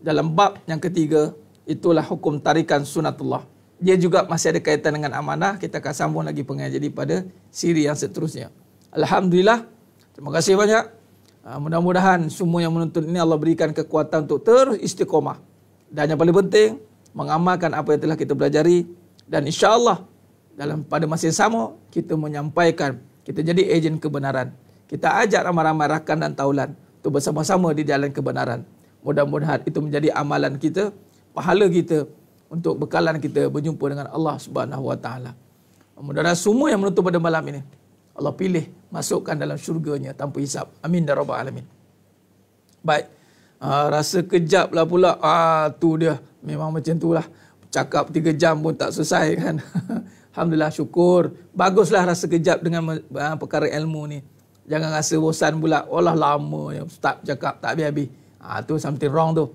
Dalam bab yang ketiga, itulah hukum tarikan sunatullah. Dia juga masih ada kaitan dengan amanah. Kita akan sambung lagi pengajian pada siri yang seterusnya. Alhamdulillah. Terima kasih banyak. Mudah-mudahan semua yang menuntut ini Allah berikan kekuatan untuk terus istiqomah. Dan yang paling penting, mengamalkan apa yang telah kita pelajari. Dan insyaAllah, pada masa yang sama, kita menyampaikan, kita jadi ejen kebenaran. Kita ajak ramai-ramai rakan dan taulan untuk bersama-sama di jalan kebenaran. Mudah-mudahan itu menjadi amalan kita, pahala kita untuk bekalan kita berjumpa dengan Allah Subhanahu Wa Taala. Mudah-mudahan semua yang menuntut pada malam ini Allah pilih, masukkan dalam syurganya tanpa hisap. Amin ya rabbal alamin. Baik. Rasa kejap lah pula. Tu dia. Memang macam tu lah. Cakap 3 jam pun tak selesai kan. Alhamdulillah, syukur. Baguslah rasa kejap dengan perkara ilmu ni. Jangan rasa bosan pula. Walah lama yang Ustaz cakap tak habis-habis. Tu something wrong tu.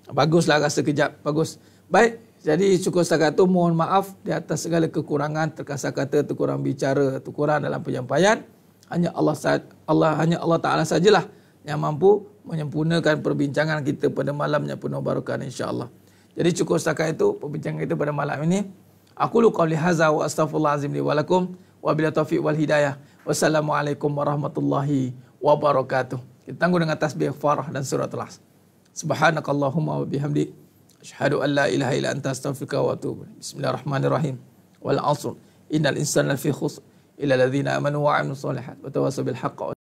Baguslah rasa kejap. Bagus. Baik. Jadi syukur setakat tu, mohon maaf di atas segala kekurangan, terkasar kata, terkurang bicara, terkurang dalam penyampaian. Hanya Allah Ta'ala sajalah yang mampu menyempurnakan perbincangan kita pada malamnya penuh barakah, insya-Allah. Jadi cukup setakat itu perbincangan kita pada malam ini. Aku lu qauli hadza wa astaghfirullahalazim li wa lakum wa billahi taufiq wal hidayah. Wassalamualaikum warahmatullahi wabarakatuh. Kita tangguh dengan tasbih farah dan surah Ikhlas. Subhanakallahumma wa bihamdik asyhadu an la ilaha illa anta astaghfiruka wa atubu ilaik. Bismillahirrahmanirrahim. Wal 'asr innal insana lafi khusr illa alladhina amanu wa 'amilus solihat wa tawassaw bil haqq